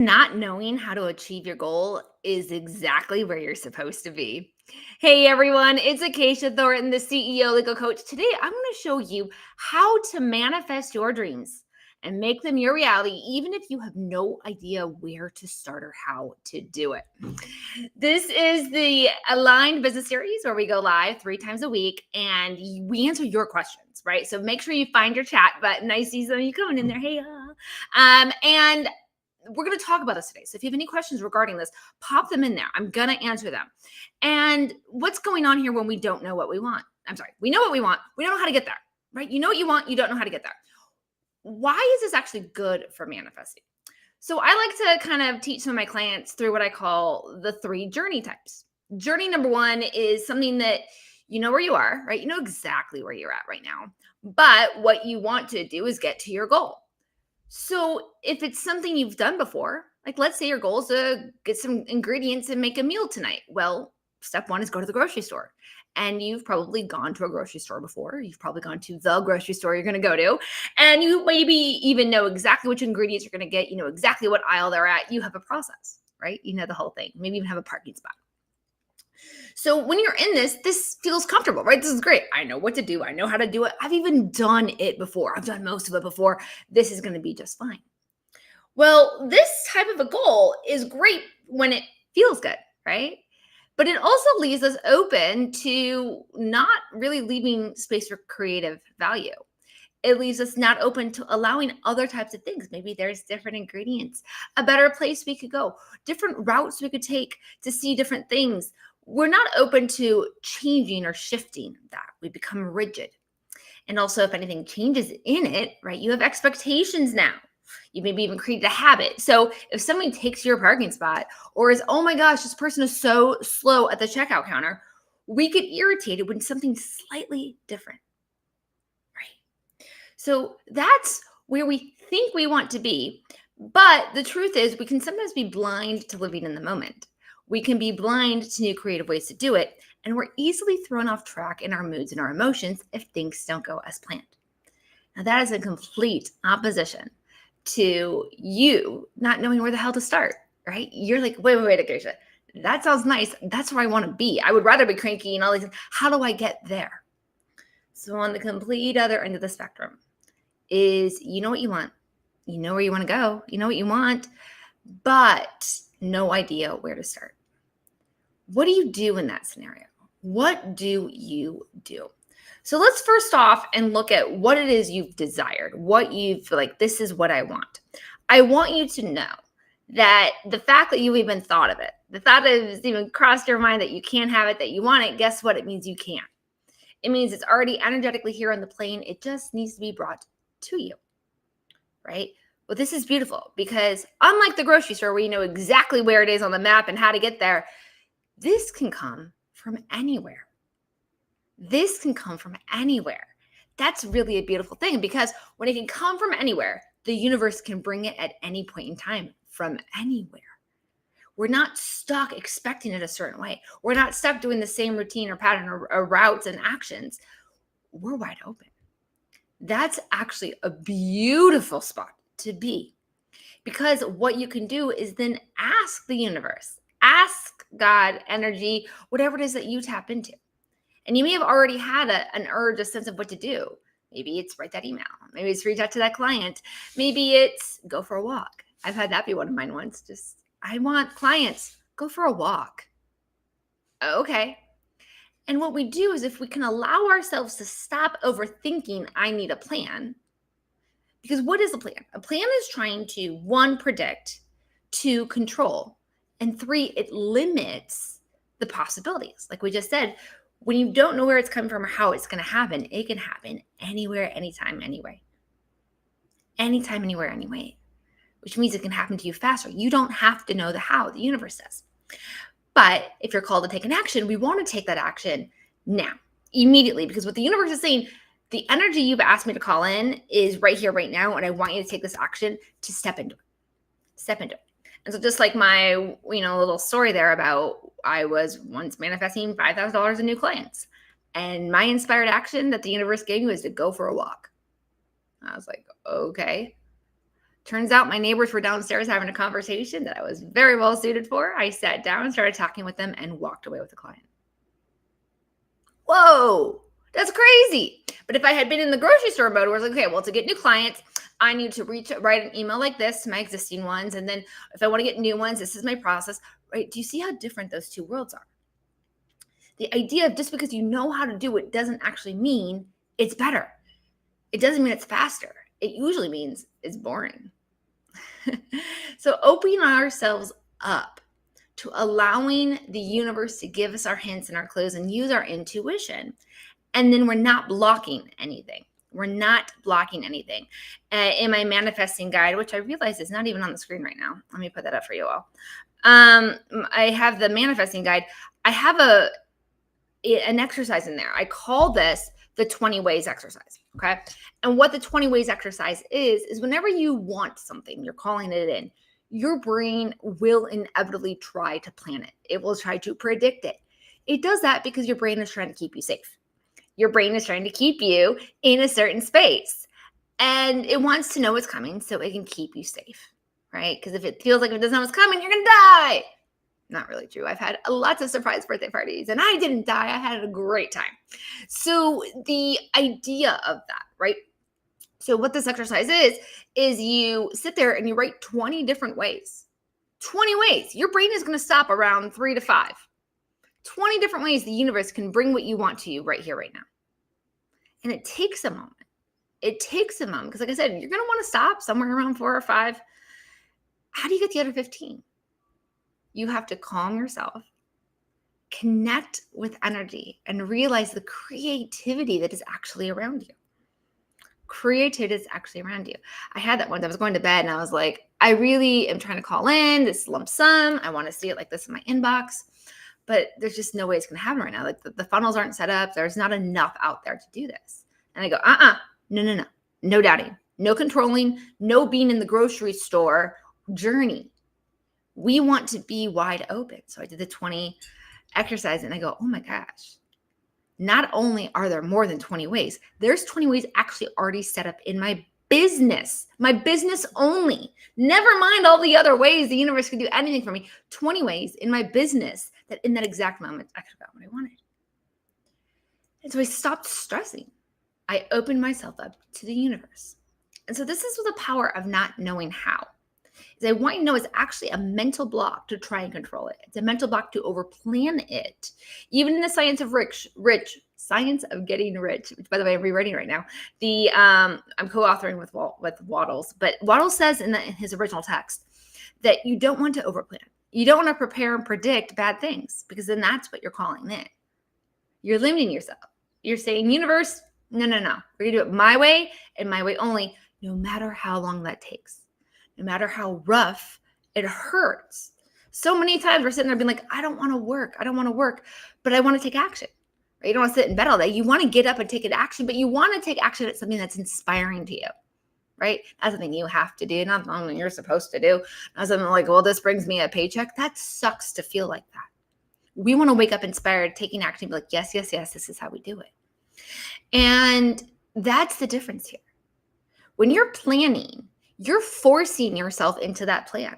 Not knowing how to achieve your goal is exactly where you're supposed to be. Hey everyone, it's Acacia Thornton, the CEO Legal Coach. Today I'm going to show you how to manifest your dreams and make them your reality, even if you have no idea where to start or how to do it. This is the Aligned Business Series where we go live 3 times a week and we answer your questions, right? So make sure you find your chat button. I see some of you coming in there. Hey, and we're going to talk about this today. So if you have any questions regarding this, pop them in there. I'm going to answer them. And what's going on here when we don't know what we want? I'm sorry, we know what we want. We don't know how to get there, right? You know what you want. You don't know how to get there. Why is this actually good for manifesting? So I like to kind of teach some of my clients through what I call the 3 journey types. Journey number 1 is something that you know where you are, right? You know exactly where you're at right now. But what you want to do is get to your goal. So if it's something you've done before, like let's say your goal is to get some ingredients and make a meal tonight. Well, step 1 is go to the grocery store. And you've probably gone to a grocery store before. You've probably gone to the grocery store you're going to go to. And you maybe even know exactly which ingredients you're going to get. You know exactly what aisle they're at. You have a process, right? You know the whole thing. Maybe even have a parking spot. So when you're in this feels comfortable, right? This is great. I know what to do. I know how to do it. I've even done it before. I've done most of it before. This is going to be just fine. Well, this type of a goal is great when it feels good, right? But it also leaves us open to not really leaving space for creative value. It leaves us not open to allowing other types of things. Maybe there's different ingredients, a better place we could go, different routes we could take to see different things. We're not open to changing or shifting that. We become rigid. And also, if anything changes in it, right, you have expectations now. You maybe even created a habit. So if somebody takes your parking spot or is, oh my gosh, this person is so slow at the checkout counter, we get irritated when something's slightly different, right? So that's where we think we want to be. But the truth is, we can sometimes be blind to living in the moment. We can be blind to new creative ways to do it. And we're easily thrown off track in our moods and our emotions if things don't go as planned. Now, that is a complete opposition to you not knowing where the hell to start, right? You're like, wait, Acacia, that sounds nice. That's where I want to be. I would rather be cranky and all these things. How do I get there? So on the complete other end of the spectrum is you know what you want. You know where you want to go. You know what you want, but no idea where to start. What do you do in that scenario? What do you do? So let's first off and look at what it is you've desired, what you feel like this is what I want. I want you to know that the fact that you even thought of it, the thought that it's even crossed your mind that you can't have it, that you want it, guess what? It means you can. It means it's already energetically here on the plane. It just needs to be brought to you, right? Well, this is beautiful because unlike the grocery store where you know exactly where it is on the map and how to get there, this can come from anywhere. This can come from anywhere. That's really a beautiful thing because when it can come from anywhere, the universe can bring it at any point in time from anywhere. We're not stuck expecting it a certain way. We're not stuck doing the same routine or pattern or routes and actions. We're wide open. That's actually a beautiful spot to be because what you can do is then ask the universe, ask God, energy, whatever it is that you tap into. And you may have already had an urge, a sense of what to do. Maybe it's write that email. Maybe it's reach out to that client. Maybe it's go for a walk. I've had that be one of mine once. Just, I want clients, go for a walk. Okay. And what we do is if we can allow ourselves to stop overthinking, I need a plan. Because what is a plan? A plan is trying to, 1, predict, 2, control, and 3, it limits the possibilities. Like we just said, when you don't know where it's coming from or how it's going to happen, it can happen anywhere, anytime, anyway. Anytime, anywhere, anyway. Which means it can happen to you faster. You don't have to know the how, the universe says. But if you're called to take an action, we want to take that action now, immediately, because what the universe is saying, the energy you've asked me to call in is right here, right now, and I want you to take this action to step into it. Step into it. And so just like my, little story there about I was once manifesting $5,000 in new clients. And my inspired action that the universe gave me was to go for a walk. I was like, okay. Turns out my neighbors were downstairs having a conversation that I was very well suited for. I sat down, started talking with them, and walked away with a client. Whoa, that's crazy. But if I had been in the grocery store mode where I was like, okay, well, to get new clients, I need to write an email like this to my existing ones. And then if I want to get new ones, this is my process, right? Do you see how different those two worlds are? The idea of just because you know how to do it doesn't actually mean it's better. It doesn't mean it's faster. It usually means it's boring. So opening ourselves up to allowing the universe to give us our hints and our clues and use our intuition. And then we're not blocking anything. We're not blocking anything. In my manifesting guide, which I realize is not even on the screen right now. Let me put that up for you all. I have the manifesting guide. I have an exercise in there. I call this the 20 ways exercise. Okay. And what the 20 ways exercise is whenever you want something, you're calling it in, your brain will inevitably try to plan it. It will try to predict it. It does that because your brain is trying to keep you safe. Your brain is trying to keep you in a certain space. And it wants to know what's coming so it can keep you safe, right? Because if it feels like it doesn't know what's coming, you're going to die. Not really true. I've had lots of surprise birthday parties and I didn't die. I had a great time. So the idea of that, right? So what this exercise is you sit there and you write 20 different ways. 20 ways. Your brain is going to stop around 3 to 5. 20 different ways the universe can bring what you want to you right here, right now. And it takes a moment. It takes a moment because like I said, you're going to want to stop somewhere around 4 or 5. How do you get the other 15? You have to calm yourself, connect with energy, and realize the creativity that is actually around you. Creativity is actually around you. I had that once. I was going to bed and I was like, I really am trying to call in this lump sum. I want to see it like this in my inbox, but there's just no way it's going to happen right now. Like the funnels aren't set up. There's not enough out there to do this. And I go, no. No doubting, no controlling, no being in the grocery store journey. We want to be wide open. So I did the 20 exercise and I go, oh my gosh. Not only are there more than 20 ways, there's 20 ways actually already set up in my business only. Never mind all the other ways the universe could do anything for me. 20 ways in my business that in that exact moment, I could have got what I wanted. And so I stopped stressing. I opened myself up to the universe. And so this is the power of not knowing how. Is I want you to know it's actually a mental block to try and control it. It's a mental block to overplan it. Even in the science of science of getting rich, which by the way, I'm rewriting right now. I'm co-authoring with Waddles, but Waddles says in his original text that you don't want to overplan. You don't want to prepare and predict bad things because then that's what you're calling in. You're limiting yourself. You're saying, universe, no. We're gonna do it my way and my way only, no matter how long that takes. No matter how rough it hurts. So many times we're sitting there being like, I don't want to work, but I want to take action. Right? You don't want to sit in bed all day. You want to get up and take an action, but you want to take action at something that's inspiring to you, right? Not something you have to do, not something you're supposed to do. Not something like, well, this brings me a paycheck. That sucks to feel like that. We want to wake up inspired, taking action, be like, yes, this is how we do it. And that's the difference here. When you're planning, you're forcing yourself into that plan.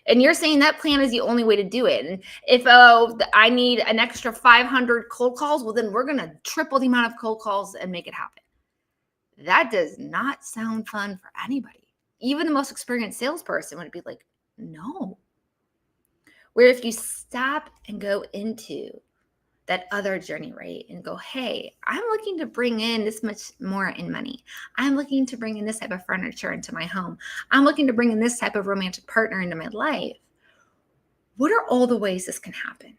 And you're saying that plan is the only way to do it. And if I need an extra 500 cold calls, well, then we're going to triple the amount of cold calls and make it happen. That does not sound fun for anybody. Even the most experienced salesperson would be like, no. Where if you stop and go into that other journey, right? And go, hey, I'm looking to bring in this much more in money. I'm looking to bring in this type of furniture into my home. I'm looking to bring in this type of romantic partner into my life. What are all the ways this can happen?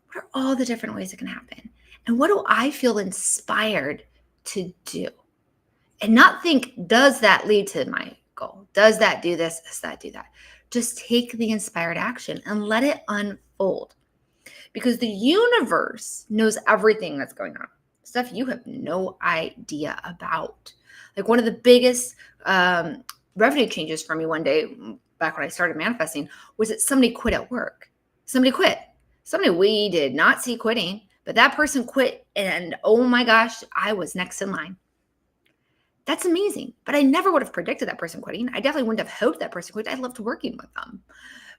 What are all the different ways it can happen? And what do I feel inspired to do? And not think, does that lead to my goal? Does that do this? Does that do that? Just take the inspired action and let it unfold. Because the universe knows everything that's going on. Stuff you have no idea about. Like one of the biggest revenue changes for me one day, back when I started manifesting, was that somebody quit at work. Somebody quit. Somebody we did not see quitting, but that person quit. And oh my gosh, I was next in line. That's amazing. But I never would have predicted that person quitting. I definitely wouldn't have hoped that person quit. I loved working with them.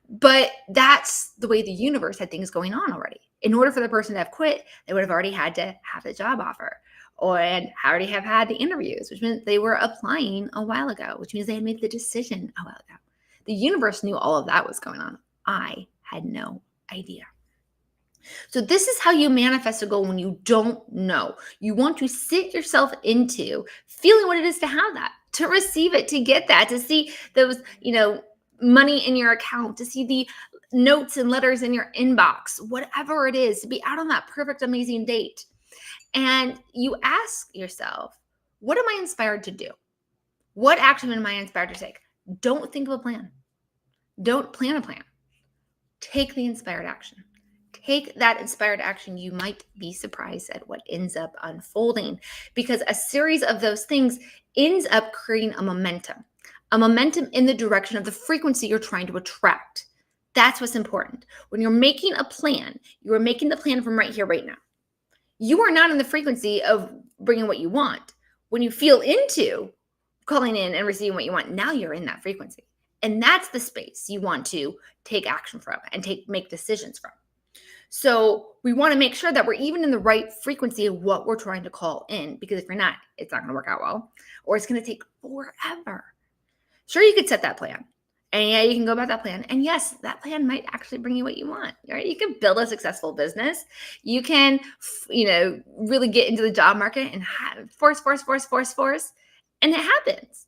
But that's the way the universe had things going on already. In order for the person to have quit, they would have already had to have the job offer and already have had the interviews, which meant they were applying a while ago, which means they had made the decision a while ago. The universe knew all of that was going on. I had no idea. So this is how you manifest a goal when you don't know. You want to sit yourself into feeling what it is to have that, to receive it, to get that, to see those, money in your account, to see the notes and letters in your inbox, whatever it is, to be out on that perfect, amazing date. And you ask yourself, what am I inspired to do? What action am I inspired to take? Don't think of a plan. Don't plan a plan. Take the inspired action. Take that inspired action. You might be surprised at what ends up unfolding, because a series of those things ends up creating a momentum in the direction of the frequency you're trying to attract. That's what's important. When you're making a plan, you are making the plan from right here, right now. You are not in the frequency of bringing what you want. When you feel into calling in and receiving what you want, now you're in that frequency. And that's the space you want to take action from and make decisions from. So we want to make sure that we're even in the right frequency of what we're trying to call in, because if you're not, it's not going to work out well, or it's going to take forever. Sure, you could set that plan. And yeah, you can go about that plan. And yes, that plan might actually bring you what you want, right? You can build a successful business. You can, really get into the job market and force. And it happens.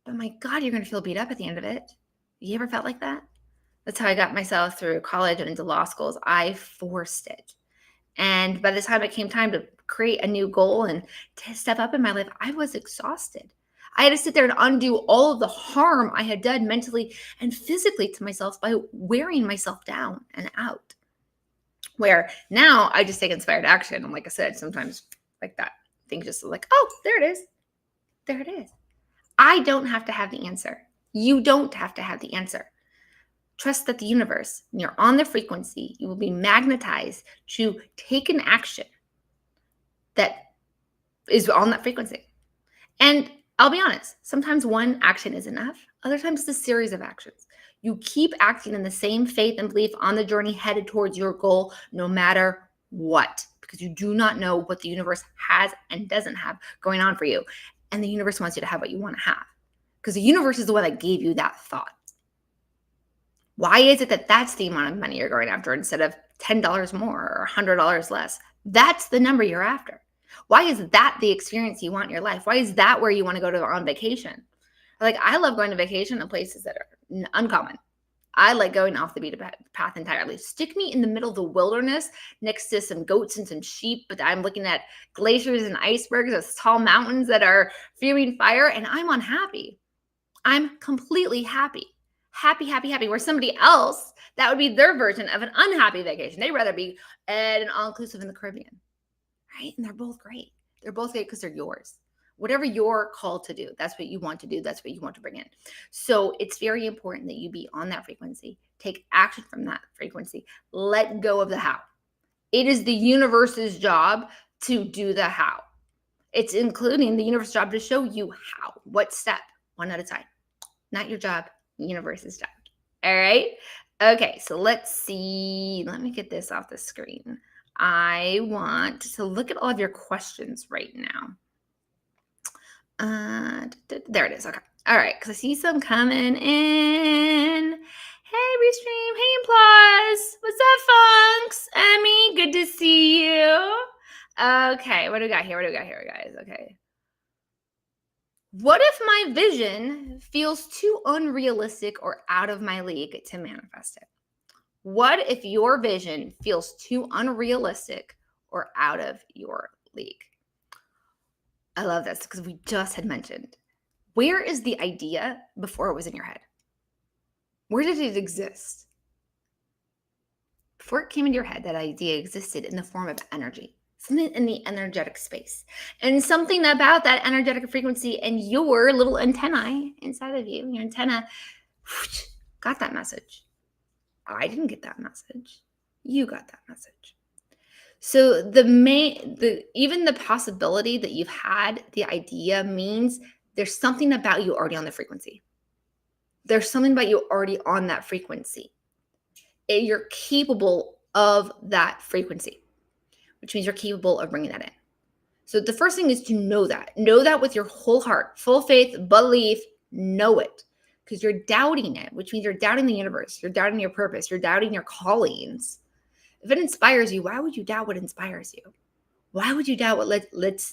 But my God, you're going to feel beat up at the end of it. You ever felt like that? That's how I got myself through college and into law schools. I forced it. And by the time it came time to create a new goal and to step up in my life, I was exhausted. I had to sit there and undo all of the harm I had done mentally and physically to myself by wearing myself down and out. Where now I just take inspired action. And like I said, sometimes like that, things just like, oh, there it is. There it is. I don't have to have the answer. You don't have to have the answer. Trust that the universe, when you're on the frequency, you will be magnetized to take an action that is on that frequency. And I'll be honest, sometimes one action is enough. Other times it's a series of actions. You keep acting in the same faith and belief on the journey headed towards your goal, no matter what, because you do not know what the universe has and doesn't have going on for you. And the universe wants you to have what you want to have, because the universe is the one that gave you that thought. Why is it that that's the amount of money you're going after instead of $10 more or $100 less? That's the number you're after. Why is that the experience you want in your life? Why is that where you want to go to on vacation? Like, I love going to vacation in places that are uncommon. I like going off the beaten path entirely. Stick me in the middle of the wilderness next to some goats and some sheep, but I'm looking at glaciers and icebergs, those tall mountains that are fuming fire, and I'm unhappy. I'm completely happy. Happy. Where somebody else, that would be their version of an unhappy vacation. They'd rather be at an all-inclusive in the Caribbean, right? And they're both great. They're both great because they're yours. Whatever you're called to do, that's what you want to do. That's what you want to bring in. So it's very important that you be on that frequency. Take action from that frequency. Let go of the how. It is the universe's job to do the how. It's including the universe's job to show you how, what step, one at a time. Not your job, universe's job. All right. Okay. So let's see. Let me get this off the screen. I want to look at all of your questions right now. There it is. Okay. All right. Because I see some coming in. Hey, Restream. Hey, Applause. What's up, Funks? Emmy, good to see you. Okay. What do we got here, guys? Okay. What if my vision feels too unrealistic or out of my league to manifest it? What if your vision feels too unrealistic or out of your league? I love this because we just had mentioned, where is the idea before it was in your head? Where did it exist? Before it came into your head, that idea existed in the form of energy. Something in the energetic space, and something about that energetic frequency and your little antennae inside of you, your antenna got that message. I didn't get that message. You got that message. So even the possibility that you've had the idea means there's something about you already on the frequency. There's something about you already on that frequency. You're capable of that frequency, which means you're capable of bringing that in. So the first thing is to know that. Know that with your whole heart, full faith, belief, know it. Because you're doubting it, which means you're doubting the universe. You're doubting your purpose. You're doubting your callings. If it inspires you, why would you doubt what inspires you? Why would you doubt what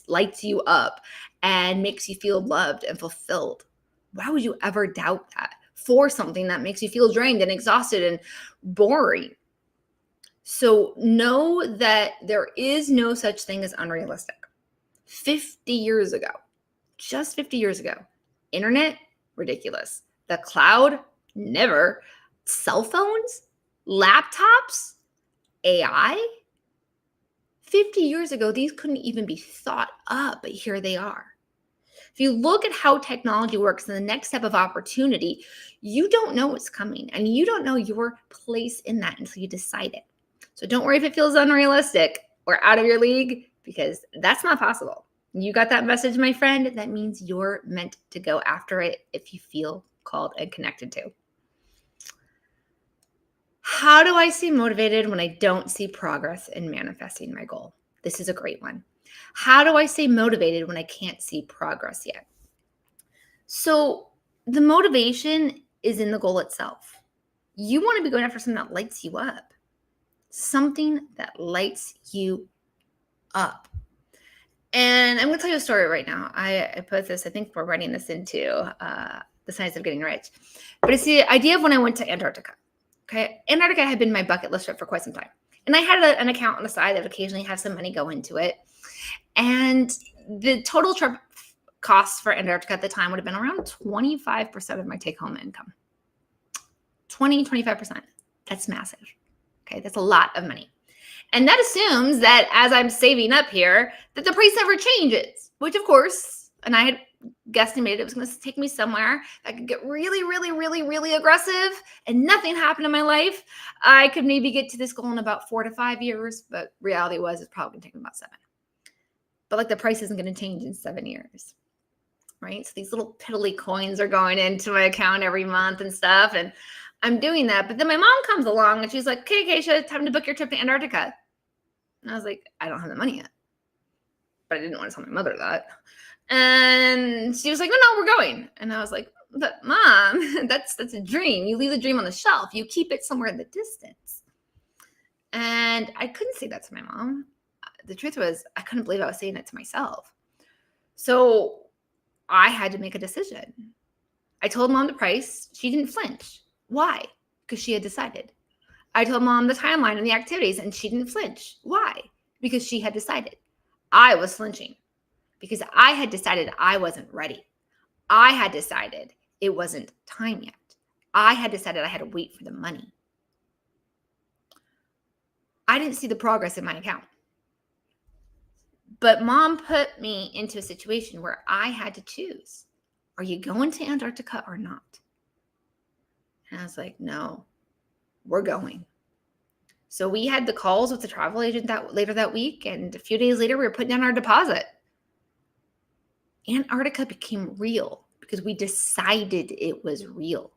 lights you up and makes you feel loved and fulfilled? Why would you ever doubt that for something that makes you feel drained and exhausted and boring? So know that there is no such thing as unrealistic. 50 years ago, just 50 years ago, internet, ridiculous. The cloud, never. Cell phones, laptops, AI. 50 years ago, these couldn't even be thought up, but here they are. If you look at how technology works and the next step of opportunity, you don't know what's coming and you don't know your place in that until you decide it. So don't worry if it feels unrealistic or out of your league, because that's not possible. You got that message, my friend? That means you're meant to go after it if you feel called and connected to. How do I stay motivated when I don't see progress in manifesting my goal? This is a great one. How do I stay motivated when I can't see progress yet? So the motivation is in the goal itself. You want to be going after something that lights you up. Something that lights you up. And I'm going to tell you a story right now. I put this, I think we're writing this into The Science of Getting Rich. But it's the idea of when I went to Antarctica. Okay. Antarctica had been my bucket list trip for quite some time. And I had an account on the side that would occasionally have some money go into it. And the total trip costs for Antarctica at the time would have been around 25% of my take-home income. 25%. That's massive. Okay. That's a lot of money. And that assumes that as I'm saving up here, that the price never changes, which of course, and I had guesstimated it was going to take me somewhere. I could get really, really, really, really aggressive and nothing happened in my life. I could maybe get to this goal in about 4 to 5 years, but reality was it's probably going to take me about 7. But like the price isn't going to change in 7 years, right? So these little piddly coins are going into my account every month and stuff. And I'm doing that. But then my mom comes along and she's like, okay, Keisha, time to book your trip to Antarctica. And I was like, I don't have the money yet. But I didn't want to tell my mother that. And she was like, no, we're going. And I was like, but Mom, that's a dream. You leave the dream on the shelf. You keep it somewhere in the distance. And I couldn't say that to my mom. The truth was, I couldn't believe I was saying it to myself. So I had to make a decision. I told Mom the price. She didn't flinch. Why? Because she had decided. I told Mom the timeline and the activities, and she didn't flinch. Why? Because she had decided. I was flinching because I had decided I wasn't ready. I had decided it wasn't time yet. I had decided I had to wait for the money. I didn't see the progress in my account. But Mom put me into a situation where I had to choose. Are you going to Antarctica or not? And I was like, no, we're going. So we had the calls with the travel agent later that week. And a few days later, we were putting down our deposit. Antarctica became real because we decided it was real.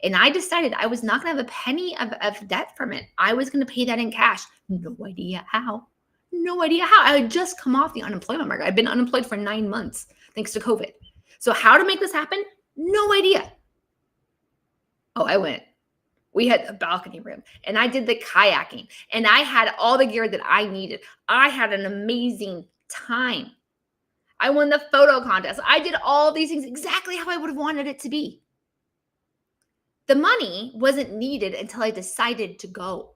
And I decided I was not going to have a penny of debt from it. I was going to pay that in cash. No idea how. No idea how. I had just come off the unemployment market. I'd been unemployed for 9 months thanks to COVID. So how to make this happen? No idea. Oh, I went. We had a balcony room and I did the kayaking and I had all the gear that I needed. I had an amazing time. I won the photo contest. I did all these things exactly how I would have wanted it to be. The money wasn't needed until I decided to go.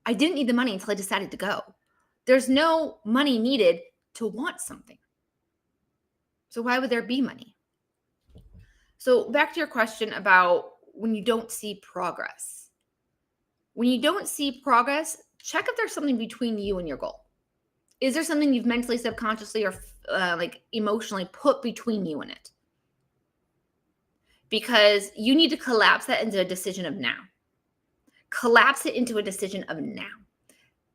I didn't need the money until I decided to go. There's no money needed to want something. So why would there be money? So back to your question about when you don't see progress. When you don't see progress, check if there's something between you and your goal. Is there something you've mentally, subconsciously, or like emotionally put between you and it? Because you need to collapse that into a decision of now. Collapse it into a decision of now.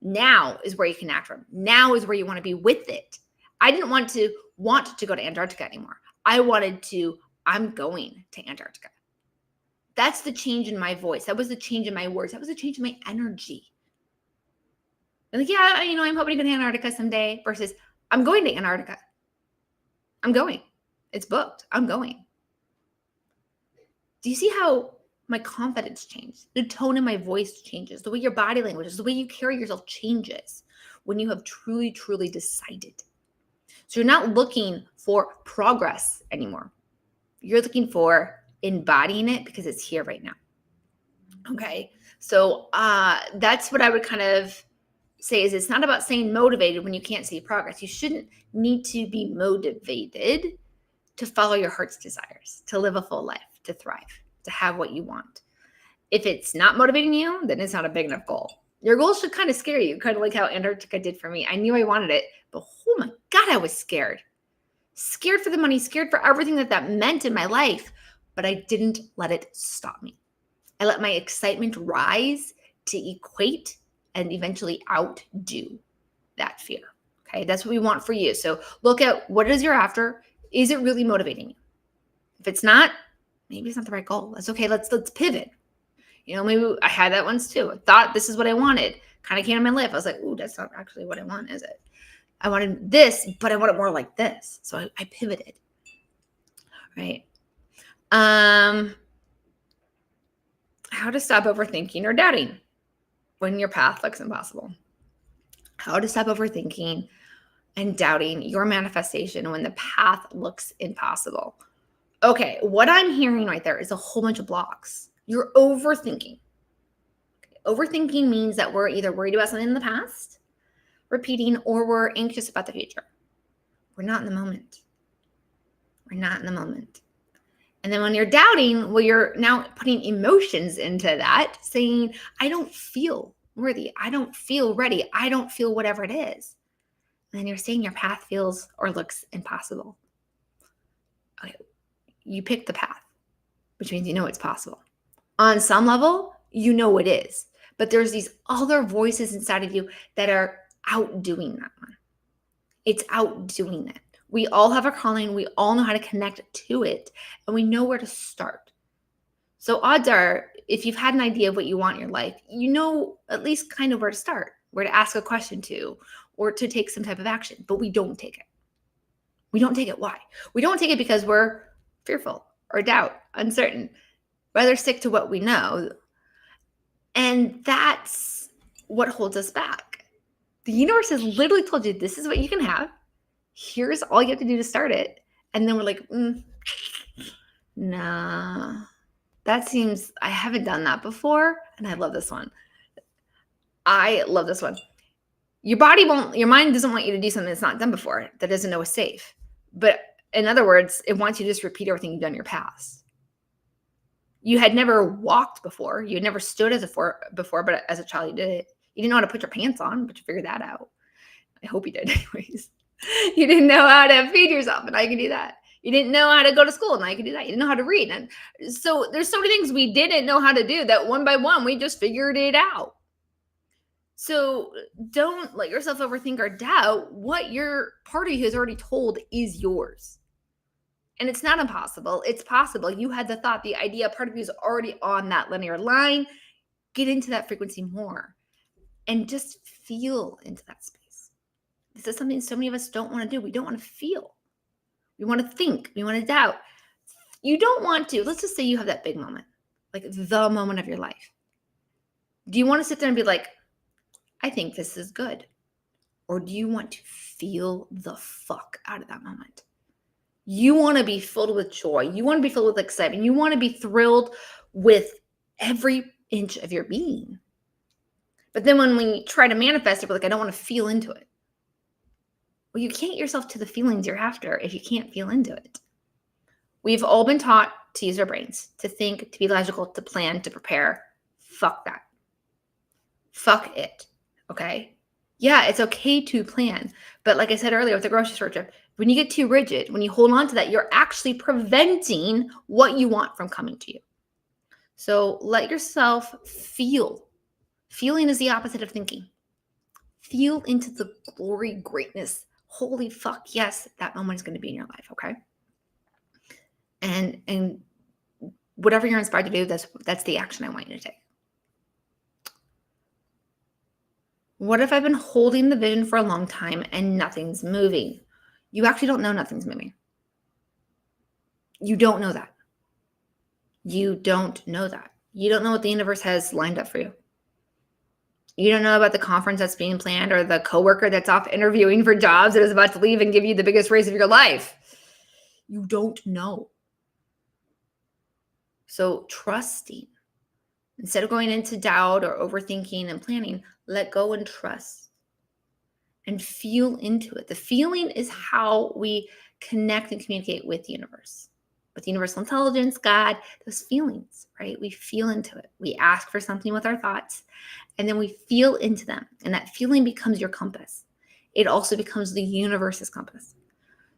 Now is where you can act from. Now is where you want to be with it. I didn't want to go to Antarctica anymore. I'm going to Antarctica. That's the change in my voice. That was the change in my words. That was the change in my energy. I'm like, yeah, I'm hoping to go to Antarctica someday versus I'm going to Antarctica. I'm going. It's booked. I'm going. Do you see how my confidence changed? The tone in my voice changes. The way your body language is, the way you carry yourself changes when you have truly, truly decided. So you're not looking for progress anymore. You're looking for embodying it because it's here right now. Okay. So that's what I would kind of say is it's not about staying motivated when you can't see progress. You shouldn't need to be motivated to follow your heart's desires, to live a full life, to thrive, to have what you want. If it's not motivating you, then it's not a big enough goal. Your goal should kind of scare you, kind of like how Antarctica did for me. I knew I wanted it, but oh my God, I was scared. Scared for the money, scared for everything that meant in my life, but I didn't let it stop me. I let my excitement rise to equate and eventually outdo that fear. Okay, that's what we want for you. So look at what it is you're after. Is it really motivating you? If it's not, maybe it's not the right goal. That's okay. Let's pivot. Maybe I had that once too. I thought this is what I wanted. Kind of came to my life. I was like, ooh, that's not actually what I want, is it? I wanted this, but I want it more like this. So I pivoted. Right. How to stop overthinking or doubting when your path looks impossible. How to stop overthinking and doubting your manifestation when the path looks impossible. Okay, what I'm hearing right there is a whole bunch of blocks. You're overthinking. Okay, overthinking means that we're either worried about something in the past, repeating, or we're anxious about the future. We're not in the moment. We're not in the moment. And then when you're doubting, well, you're now putting emotions into that, saying, I don't feel worthy. I don't feel ready. I don't feel whatever it is. And then you're saying your path feels or looks impossible. Okay, you pick the path, which means you know it's possible. On some level, you know it is. But there's these other voices inside of you that are outdoing that one. It's outdoing it. We all have a calling. We all know how to connect to it. And we know where to start. So odds are, if you've had an idea of what you want in your life, you know at least kind of where to start, where to ask a question to, or to take some type of action. But we don't take it. We don't take it. Why? We don't take it because we're fearful or doubt, uncertain. Rather stick to what we know. And that's what holds us back. The universe has literally told you this is what you can have. Here's all you have to do to start it. And then we're like, nah, I haven't done that before. And I love this one. Your mind doesn't want you to do something that's not done before, that doesn't know is safe. But in other words, it wants you to just repeat everything you've done in your past. You had never walked before. You had never stood before, but as a child you did it. You didn't know how to put your pants on, but you figured that out. I hope you did anyways. You didn't know how to feed yourself, and now you can do that. You didn't know how to go to school, and now you can do that. You didn't know how to read. And so there's so many things we didn't know how to do that one by one, we just figured it out. So don't let yourself overthink or doubt what your part of you has already told is yours. And it's not impossible. It's possible. You had the thought, the idea, part of you is already on that linear line. Get into that frequency more and just feel into that space. This is something so many of us don't want to do. We don't want to feel. We want to think. We want to doubt. You don't want to. Let's just say you have that big moment, like the moment of your life. Do you want to sit there and be like, I think this is good? Or do you want to feel the fuck out of that moment? You want to be filled with joy. You want to be filled with excitement. You want to be thrilled with every inch of your being. But then when we try to manifest it, we're like, I don't want to feel into it. Well, you can't get yourself to the feelings you're after if you can't feel into it. We've all been taught to use our brains, to think, to be logical, to plan, to prepare. Fuck that. Fuck it. Okay? Yeah, it's okay to plan. But like I said earlier with the grocery store trip, when you get too rigid, when you hold on to that, you're actually preventing what you want from coming to you. So let yourself feel. Feeling is the opposite of thinking. Feel into the glory, greatness. Holy fuck, yes, that moment is going to be in your life, okay? And whatever you're inspired to do, that's the action I want you to take. What if I've been holding the vision for a long time and nothing's moving? You actually don't know nothing's moving. You don't know that. You don't know that. You don't know what the universe has lined up for you. You don't know about the conference that's being planned or the coworker that's off interviewing for jobs that is about to leave and give you the biggest raise of your life. You don't know. So trusting, instead of going into doubt or overthinking and planning, let go and trust and feel into it. The feeling is how we connect and communicate with the universe, with universal intelligence, God, those feelings, right? We feel into it. We ask for something with our thoughts, and then we feel into them. And that feeling becomes your compass. It also becomes the universe's compass.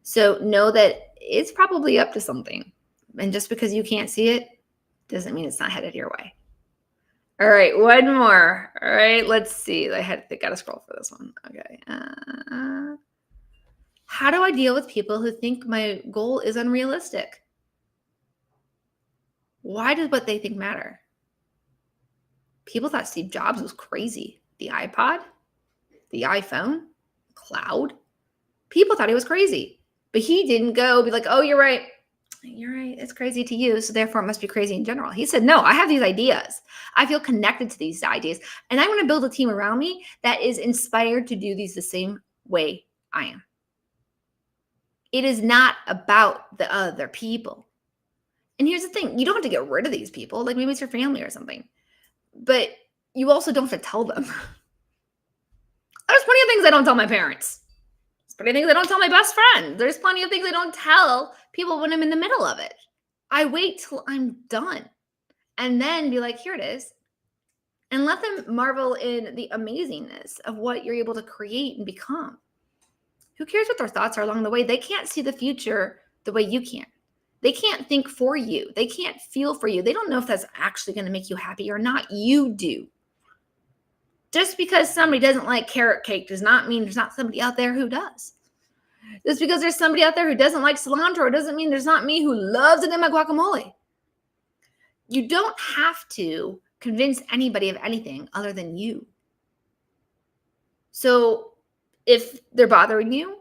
So know that it's probably up to something. And just because you can't see it doesn't mean it's not headed your way. All right, one more. All right, let's see. I got to scroll for this one. Okay. How do I deal with people who think my goal is unrealistic? Why does what they think matter? People thought Steve Jobs was crazy. The iPod, the iPhone, cloud. People thought he was crazy, but he didn't go be like, oh, you're right. You're right. It's crazy to you. So therefore it must be crazy in general. He said, no, I have these ideas. I feel connected to these ideas. And I want to build a team around me that is inspired to do these the same way I am. It is not about the other people. And here's the thing. You don't have to get rid of these people. Like maybe it's your family or something. But you also don't have to tell them. There's plenty of things I don't tell my parents. There's plenty of things I don't tell my best friend. There's plenty of things I don't tell people when I'm in the middle of it. I wait till I'm done and then be like, here it is. And let them marvel in the amazingness of what you're able to create and become. Who cares what their thoughts are along the way? They can't see the future the way you can. They can't think for you. They can't feel for you. They don't know if that's actually going to make you happy or not. You do. Just because somebody doesn't like carrot cake does not mean there's not somebody out there who does. Just because there's somebody out there who doesn't like cilantro doesn't mean there's not me who loves it in my guacamole. You don't have to convince anybody of anything other than you. So if they're bothering you,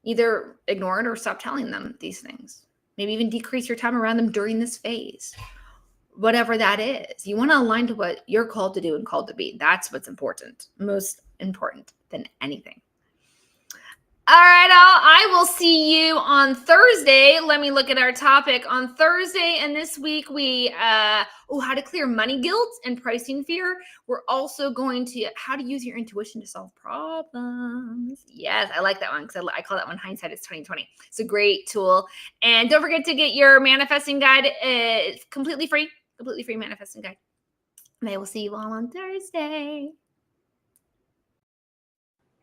either ignore it or stop telling them these things. Maybe even decrease your time around them during this phase. Whatever that is, you want to align to what you're called to do and called to be. That's what's important, most important than anything. All right, I will see you on Thursday. Let me look at our topic on Thursday. And this week we, how to clear money guilt and pricing fear. We're also going to how to use your intuition to solve problems. Yes, I like that one because I call that one hindsight is 2020. It's a great tool. And don't forget to get your manifesting guide. It's completely free manifesting guide. And I will see you all on Thursday.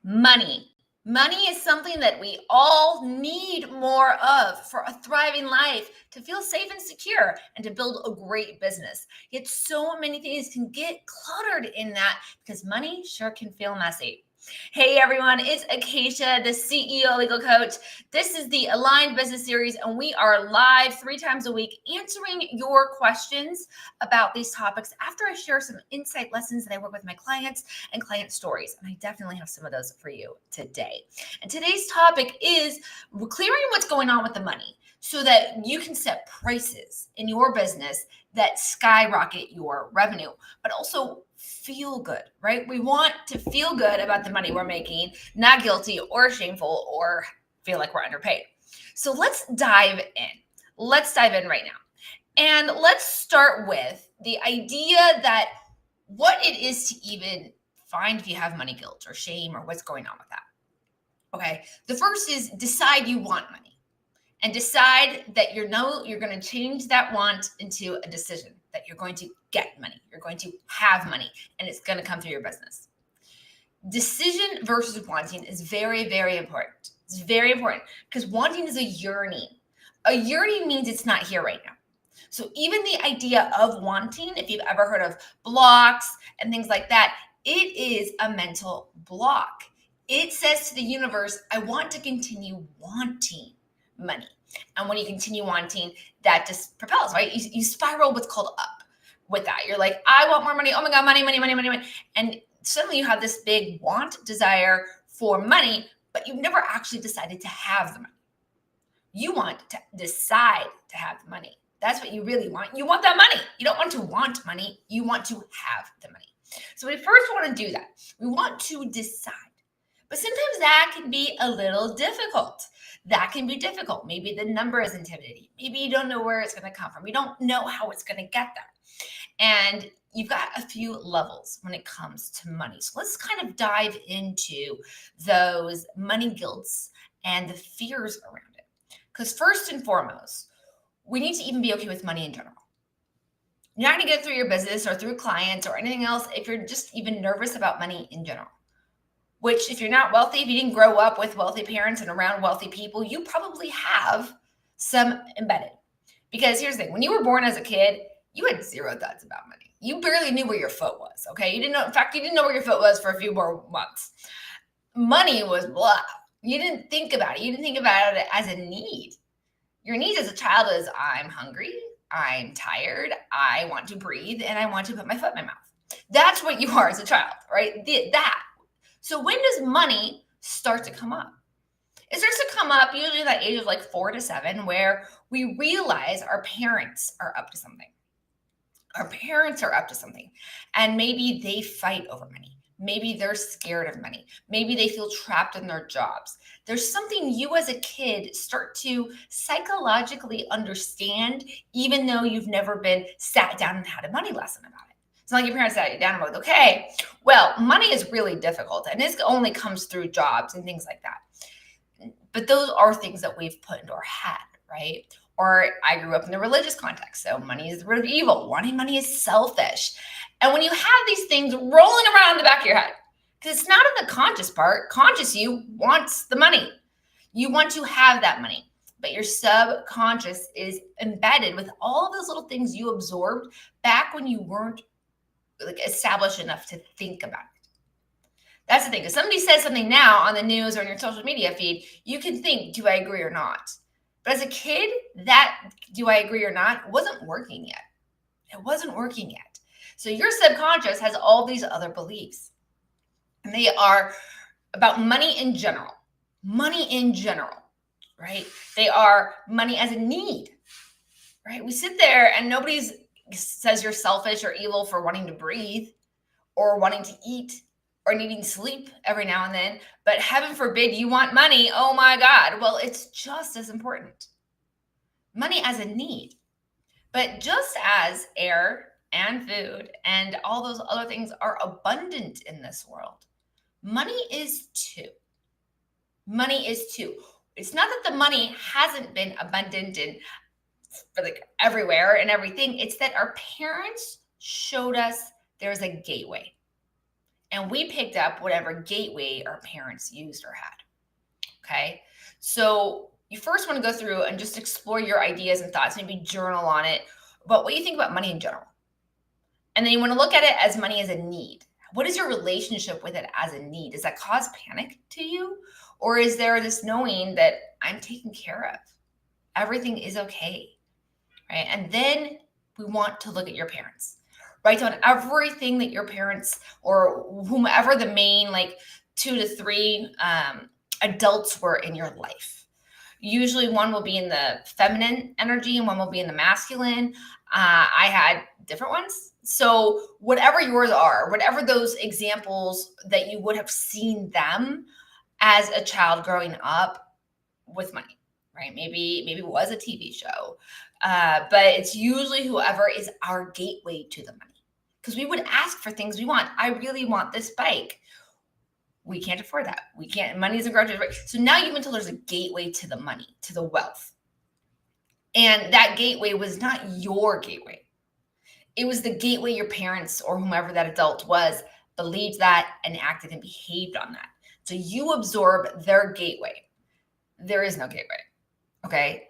Money. Money is something that we all need more of for a thriving life, to feel safe and secure, and to build a great business. Yet so many things can get cluttered in that because money sure can feel messy. Hey everyone, it's Acacia, the CEO Legal Coach. This is the Aligned Business Series, and we are live 3 times a week answering your questions about these topics after I share some insight lessons that I work with my clients and client stories. And I definitely have some of those for you today. And today's topic is clearing what's going on with the money so that you can set prices in your business that skyrocket your revenue, but also feel good, right? We want to feel good about the money we're making, not guilty or shameful or feel like we're underpaid. So let's dive in. Let's dive in right now. And let's start with the idea that what it is to even find if you have money guilt or shame or what's going on with that. Okay. The first is decide you want money. And decide that you're going to change that want into a decision, that you're going to get money. You're going to have money, and it's going to come through your business. Decision versus wanting is very, very important. It's very important because wanting is a yearning. A yearning means it's not here right now. So even the idea of wanting, if you've ever heard of blocks and things like that, It is a mental block. It says to the universe, I want to continue wanting money. And when you continue wanting, that just propels, right? You spiral what's called up with that. You're like, I want more money. Oh my God, money, money, money, money, money. And suddenly you have this big want, desire for money, but you've never actually decided to have the money. You want to decide to have the money. That's what you really want. You want that money. You don't want to want money. You want to have the money. So we first want to do that. We want to decide. But sometimes that can be a little difficult. That can be difficult. Maybe the number is intimidating. Maybe you don't know where it's going to come from. You don't know how it's going to get there. And you've got a few levels when it comes to money. So let's kind of dive into those money guilts and the fears around it. Because first and foremost, we need to even be okay with money in general. You're not going to get through your business or through clients or anything else if you're just even nervous about money in general. Which, if you're not wealthy, if you didn't grow up with wealthy parents and around wealthy people, you probably have some embedded. Because here's the thing, when you were born as a kid, you had zero thoughts about money. You barely knew where your foot was, okay? You didn't know, in fact, you didn't know where your foot was for a few more months. Money was blah. You didn't think about it. You didn't think about it as a need. Your needs as a child is, I'm hungry, I'm tired, I want to breathe, and I want to put my foot in my mouth. That's what you are as a child, right? That. So when does money start to come up? It starts to come up usually at that age of like 4 to 7, where we realize our parents are up to something. Our parents are up to something, and maybe they fight over money. Maybe they're scared of money. Maybe they feel trapped in their jobs. There's something you as a kid start to psychologically understand, even though you've never been sat down and had a money lesson about it. It's not like your parents sat you down and were like, okay, well, money is really difficult, and this only comes through jobs and things like that. But those are things that we've put into our head, right? Or I grew up in the religious context, so money is the root of evil. Wanting money is selfish. And when you have these things rolling around in the back of your head, because it's not in the conscious part, conscious you wants the money. You want to have that money, but your subconscious is embedded with all of those little things you absorbed back when you weren't like established enough to think about it. That's the thing. If somebody says something now on the news or in your social media feed, you can think, do I agree or not? But as a kid, that do I agree or not wasn't working yet. It wasn't working yet. So your subconscious has all these other beliefs, and they are about money in general. Money in general, right? They are money as a need, right? We sit there and nobody says you're selfish or evil for wanting to breathe or wanting to eat or needing sleep every now and then, but heaven forbid you want money. Oh my God. Well, it's just as important. Money as a need. But just as air and food and all those other things are abundant in this world, money is too. Money is too. It's not that the money hasn't been abundant and like everywhere and everything. It's that our parents showed us there's a gateway. And we picked up whatever gateway our parents used or had. Okay. So you first want to go through and just explore your ideas and thoughts, maybe journal on it, about what you think about money in general. And then you want to look at it as money as a need. What is your relationship with it as a need? Does that cause panic to you? Or is there this knowing that I'm taken care of? Everything is okay, right? And then we want to look at your parents. Write down everything that your parents or whomever the main 2 to 3 adults were in your life. Usually one will be in the feminine energy and one will be in the masculine. I had different ones. So whatever yours are, whatever those examples that you would have seen them as a child growing up with money, right? Maybe it was a TV show, but it's usually whoever is our gateway to the money. Because we would ask for things we want. I really want this bike. We can't afford that. We can't, money isn't groceries, right? So now you've been told there's a gateway to the money, to the wealth. And that gateway was not your gateway. It was the gateway your parents or whomever that adult was believed that and acted and behaved on that. So you absorb their gateway. There is no gateway. Okay.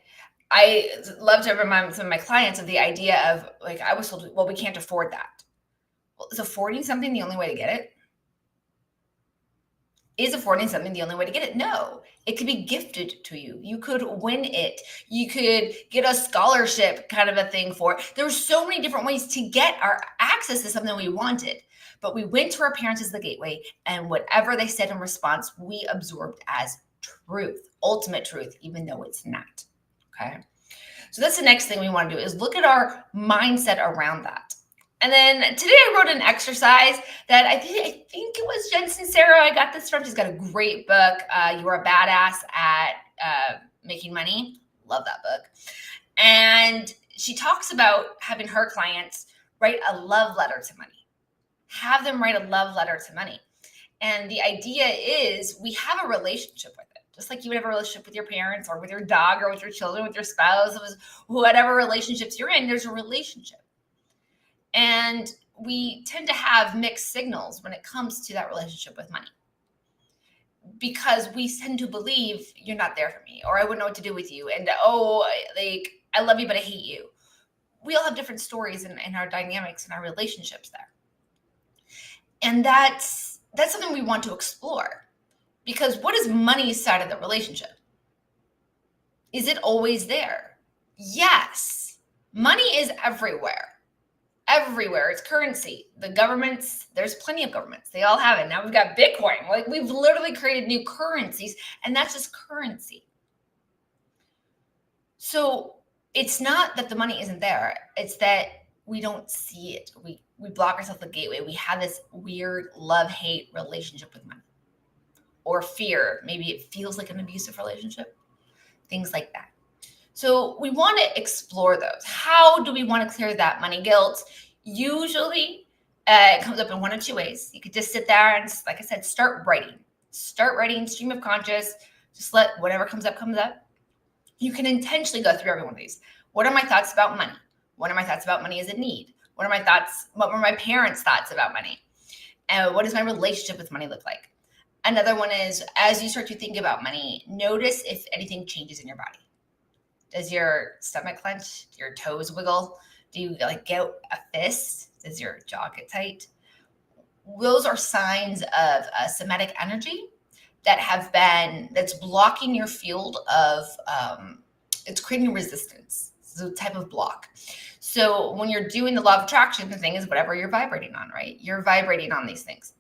I love to remind some of my clients of the idea of I was told, well, we can't afford that. Well, is affording something the only way to get it? Is affording something the only way to get it? No, it could be gifted to you. You could win it. You could get a scholarship kind of a thing for it. There's so many different ways to get our access to something we wanted. But we went to our parents as the gateway, and whatever they said in response, we absorbed as truth, ultimate truth, even though it's not. Okay. So that's the next thing we want to do is look at our mindset around that. And then today I wrote an exercise that I think it was Jen Sincero I got this from. She's got a great book, You Are a Badass at Making Money. Love that book. And she talks about having her clients write a love letter to money. Have them write a love letter to money. And the idea is we have a relationship with it. Just like you would have a relationship with your parents or with your dog or with your children, with your spouse, whatever relationships you're in, there's a relationship. And we tend to have mixed signals when it comes to that relationship with money because we tend to believe you're not there for me, or I wouldn't know what to do with you. And, I love you, but I hate you. We all have different stories in our dynamics and our relationships there. And that's something we want to explore, because what is money's side of the relationship? Is it always there? Yes. Money is everywhere. Everywhere. It's currency. The governments, there's plenty of governments. They all have it. Now we've got Bitcoin. Like, we've literally created new currencies, and that's just currency. So it's not that the money isn't there. It's that we don't see it. We block ourselves the gateway. We have this weird love-hate relationship with money, or fear. Maybe it feels like an abusive relationship, things like that. So we want to explore those. How do we want to clear that money guilt? Usually it comes up in one of two ways. You could just sit there and, like I said, start writing, stream of conscious, just let whatever comes up, comes up. You can intentionally go through every one of these. What are my thoughts about money? What are my thoughts about money as a need? What were my parents' thoughts about money? And what does my relationship with money look like? Another one is, as you start to think about money, notice if anything changes in your body. Does your stomach clench? Do your toes wiggle? Do you get a fist? Does your jaw get tight? Those are signs of a somatic energy that's blocking your field of, it's creating resistance. It's a type of block. So when you're doing the law of attraction, the thing is whatever you're vibrating on, right? You're vibrating on these things.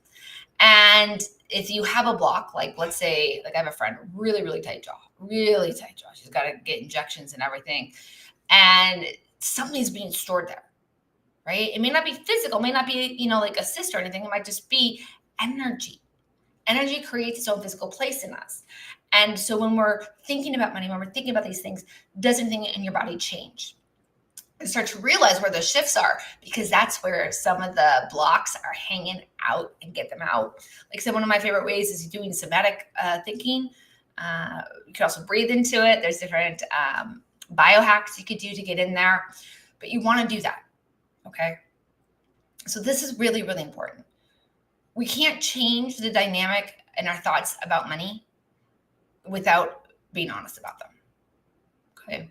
And if you have a block, like let's say, I have a friend, really, really tight jaw. She's got to get injections and everything. And something's being stored there, right? It may not be physical, may not be, like a cyst or anything. It might just be energy. Energy creates its own physical place in us. And so when we're thinking about money, when we're thinking about these things, does anything in your body change? And start to realize where the shifts are, because that's where some of the blocks are hanging out, and get them out. Like I said, one of my favorite ways is doing somatic thinking. You can also breathe into it. There's different biohacks you could do to get in there, but you want to do that. Okay. So this is really, really important. We can't change the dynamic and our thoughts about money without being honest about them. Okay.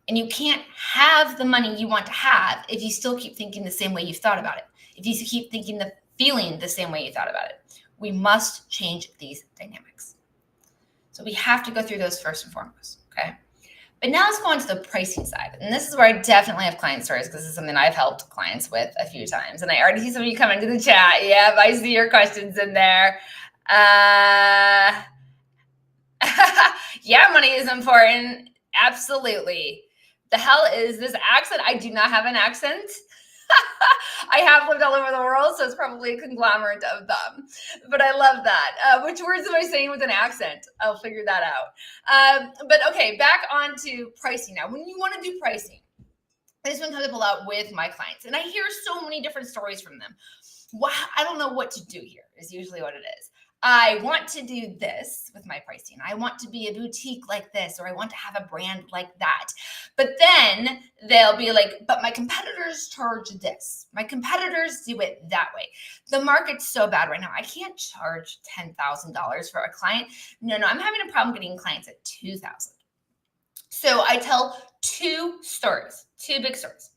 And you can't have the money you want to have if you still keep thinking the same way you've thought about it. If you keep feeling the same way you thought about it. We must change these dynamics. So we have to go through those first and foremost, okay? But now let's go on to the pricing side. And this is where I definitely have client stories, because this is something I've helped clients with a few times. And I already see some of you come into the chat. Yep, I see your questions in there. Yeah, money is important. Absolutely. The hell is this accent? I do not have an accent. I have lived all over the world, so it's probably a conglomerate of them. But I love that. Which words am I saying with an accent? I'll figure that out. But okay, back on to pricing now. When you want to do pricing, this one comes up a lot with my clients, and I hear so many different stories from them. Wow, I don't know what to do here, is usually what it is. I want to do this with my pricing. I want to be a boutique like this, or I want to have a brand like that. But then they'll be like, but my competitors charge this. My competitors do it that way. The market's so bad right now. I can't charge $10,000 for a client. No, I'm having a problem getting clients at $2,000. So I tell two big stories.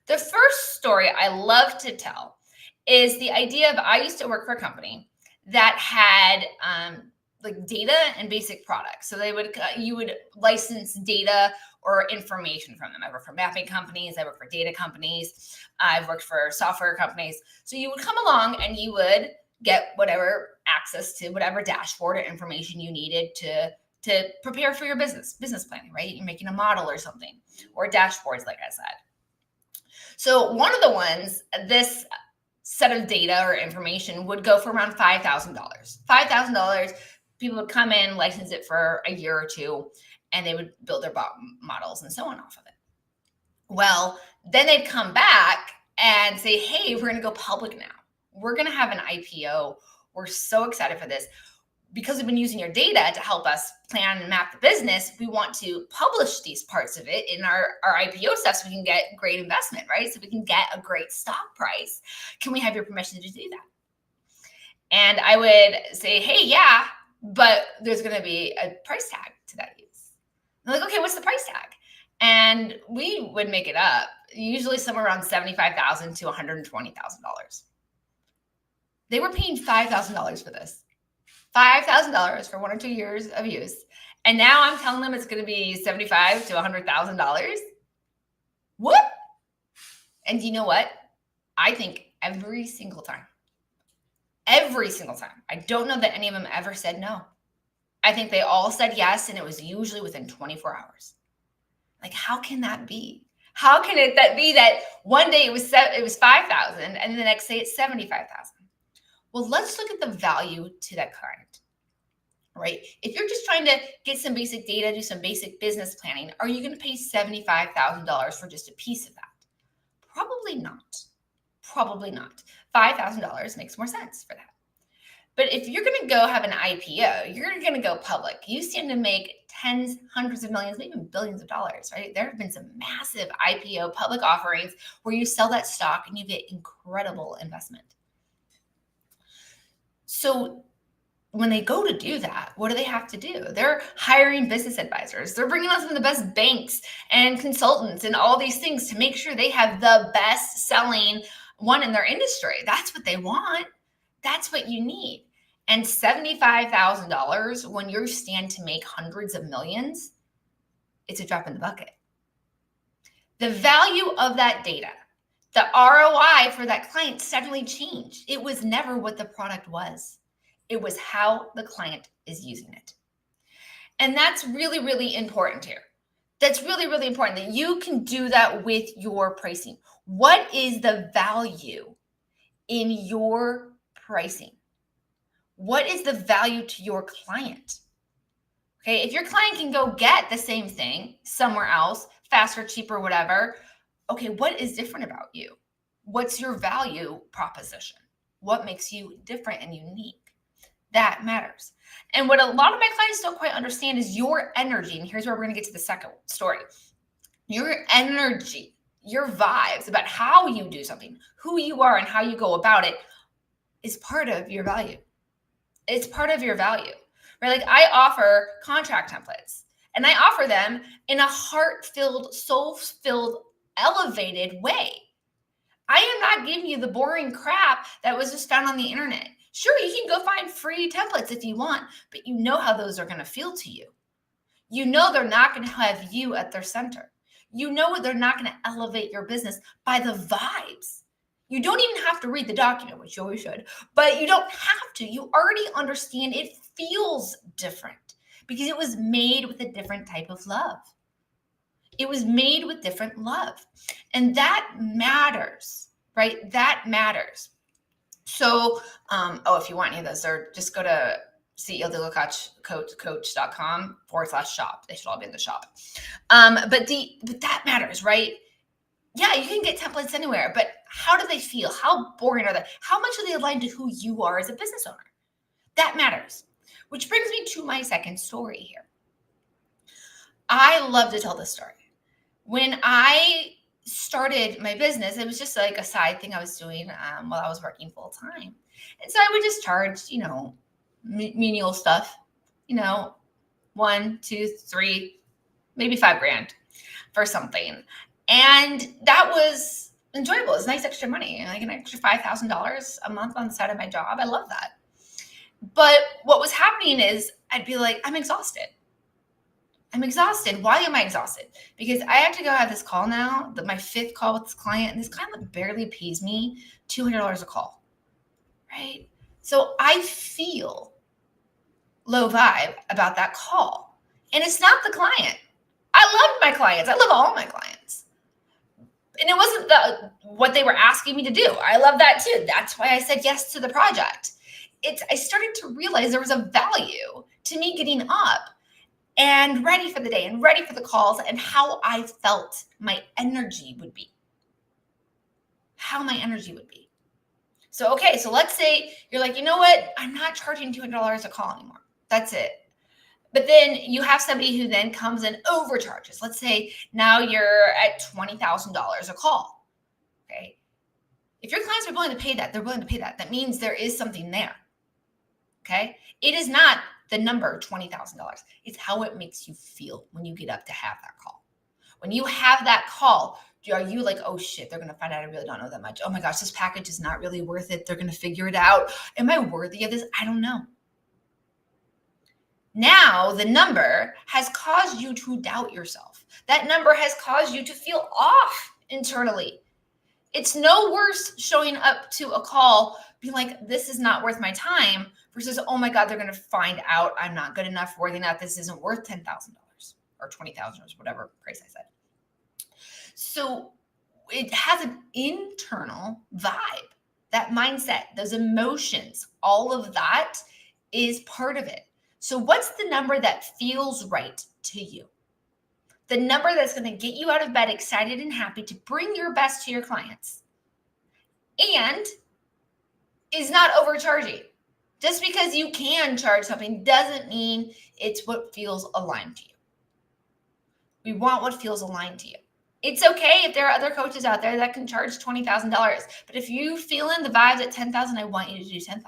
The first story I love to tell is the idea of, I used to work for a company that had like data and basic products. So you would license data or information from them. I work for mapping companies. I work for data companies. I've worked for software companies. So you would come along and you would get whatever access to whatever dashboard or information you needed to prepare for your business planning, right? You're making a model or something, or dashboards, like I said. So one of the ones, this set of data or information would go for around $5,000. $5,000, people would come in, license it for a year or two, and they would build their bot models and so on off of it. Well, then they'd come back and say, hey, we're going to go public now. We're going to have an IPO. We're so excited for this. Because we've been using your data to help us plan and map the business, we want to publish these parts of it in our IPO stuff so we can get great investment, right? So we can get a great stock price. Can we have your permission to do that? And I would say, hey, yeah, but there's going to be a price tag to that use. I'm like, okay, what's the price tag? And we would make it up, usually somewhere around $75,000 to $120,000. They were paying $5,000 for this. $5,000 for 1 or 2 years of use. And now I'm telling them it's going to be $75,000 to $100,000. What? And you know what? I think every single time, I don't know that any of them ever said no. I think they all said yes. And it was usually within 24 hours. Like, how can that be? How can that be that one day it was 5,000 and the next day it's 75,000? Well, let's look at the value to that client, right? If you're just trying to get some basic data, do some basic business planning, are you going to pay $75,000 for just a piece of that? Probably not. Probably not. $5,000 makes more sense for that. But if you're going to go have an IPO, you're going to go public, you stand to make tens, hundreds of millions, maybe even billions of dollars, right? There have been some massive IPO public offerings where you sell that stock and you get incredible investment. So when they go to do that, what do they have to do? They're hiring business advisors. They're bringing on some of the best banks and consultants and all these things to make sure they have the best selling one in their industry. That's what they want. That's what you need. And $75,000 when you stand to make hundreds of millions, it's a drop in the bucket. The value of that data, the ROI for that client suddenly changed. It was never what the product was. It was how the client is using it. And that's really, really important here. That's really, really important that you can do that with your pricing. What is the value in your pricing? What is the value to your client? Okay, if your client can go get the same thing somewhere else, faster, cheaper, whatever, okay, what is different about you? What's your value proposition? What makes you different and unique? That matters. And what a lot of my clients don't quite understand is your energy. And here's where we're going to get to the second story. Your energy, your vibes about how you do something, who you are and how you go about it is part of your value. It's part of your value, right? Like I offer contract templates and I offer them in a heart-filled, soul-filled, elevated way. I am not giving you the boring crap that was just found on the internet. Sure, you can go find free templates if you want, but you know how those are going to feel to you. You know they're not going to have you at their center. You know they're not going to elevate your business by the vibes. You don't even have to read the document, which you always should, but you don't have to. You already understand it feels different because it was made with a different type of love. It was made with different love. And that matters, right? That matters. So, if you want any of those, or just go to CEOlegalcoach.com/shop. They should all be in the shop. But that matters, right? Yeah, you can get templates anywhere, but how do they feel? How boring are they? How much are they aligned to who you are as a business owner? That matters. Which brings me to my second story here. I love to tell this story. When I started my business, it was just like a side thing I was doing while I was working full time. And so I would just charge, menial stuff, 1, 2, 3, maybe $5,000 for something. And that was enjoyable. It's nice extra money, like an extra $5,000 a month on the side of my job. I love that. But what was happening is I'd be like, I'm exhausted. Why am I exhausted? Because I have to go have this call now, my fifth call with this client, and this client barely pays me $200 a call, right? So I feel low vibe about that call. And it's not the client. I love my clients. I love all my clients. And it wasn't what they were asking me to do. I love that too. That's why I said yes to the project. I started to realize there was a value to me getting up and ready for the day and ready for the calls and how I felt my energy would be. So, okay, so let's say you're like, you know what? I'm not charging $200 a call anymore. That's it. But then you have somebody who then comes and overcharges. Let's say now you're at $20,000 a call. Okay. If your clients are willing to pay that, they're willing to pay that. That means there is something there. Okay. It is not the number $20,000. It's how it makes you feel when you get up to have that call. When you have that call, are you like, oh shit, they're going to find out I really don't know that much. Oh my gosh, this package is not really worth it. They're going to figure it out. Am I worthy of this? I don't know. Now the number has caused you to doubt yourself. That number has caused you to feel off internally. It's no worse showing up to a call being like, this is not worth my time versus, oh my God, they're going to find out I'm not good enough, worthy enough. This isn't worth $10,000 or $20,000 or whatever price I said. So it has an internal vibe, that mindset, those emotions, all of that is part of it. So what's the number that feels right to you? The number that's going to get you out of bed excited and happy to bring your best to your clients and is not overcharging. Just because you can charge something doesn't mean it's what feels aligned to you. We want what feels aligned to you. It's okay if there are other coaches out there that can charge $20,000, but if you feel in the vibes at $10,000, I want you to do $10,000.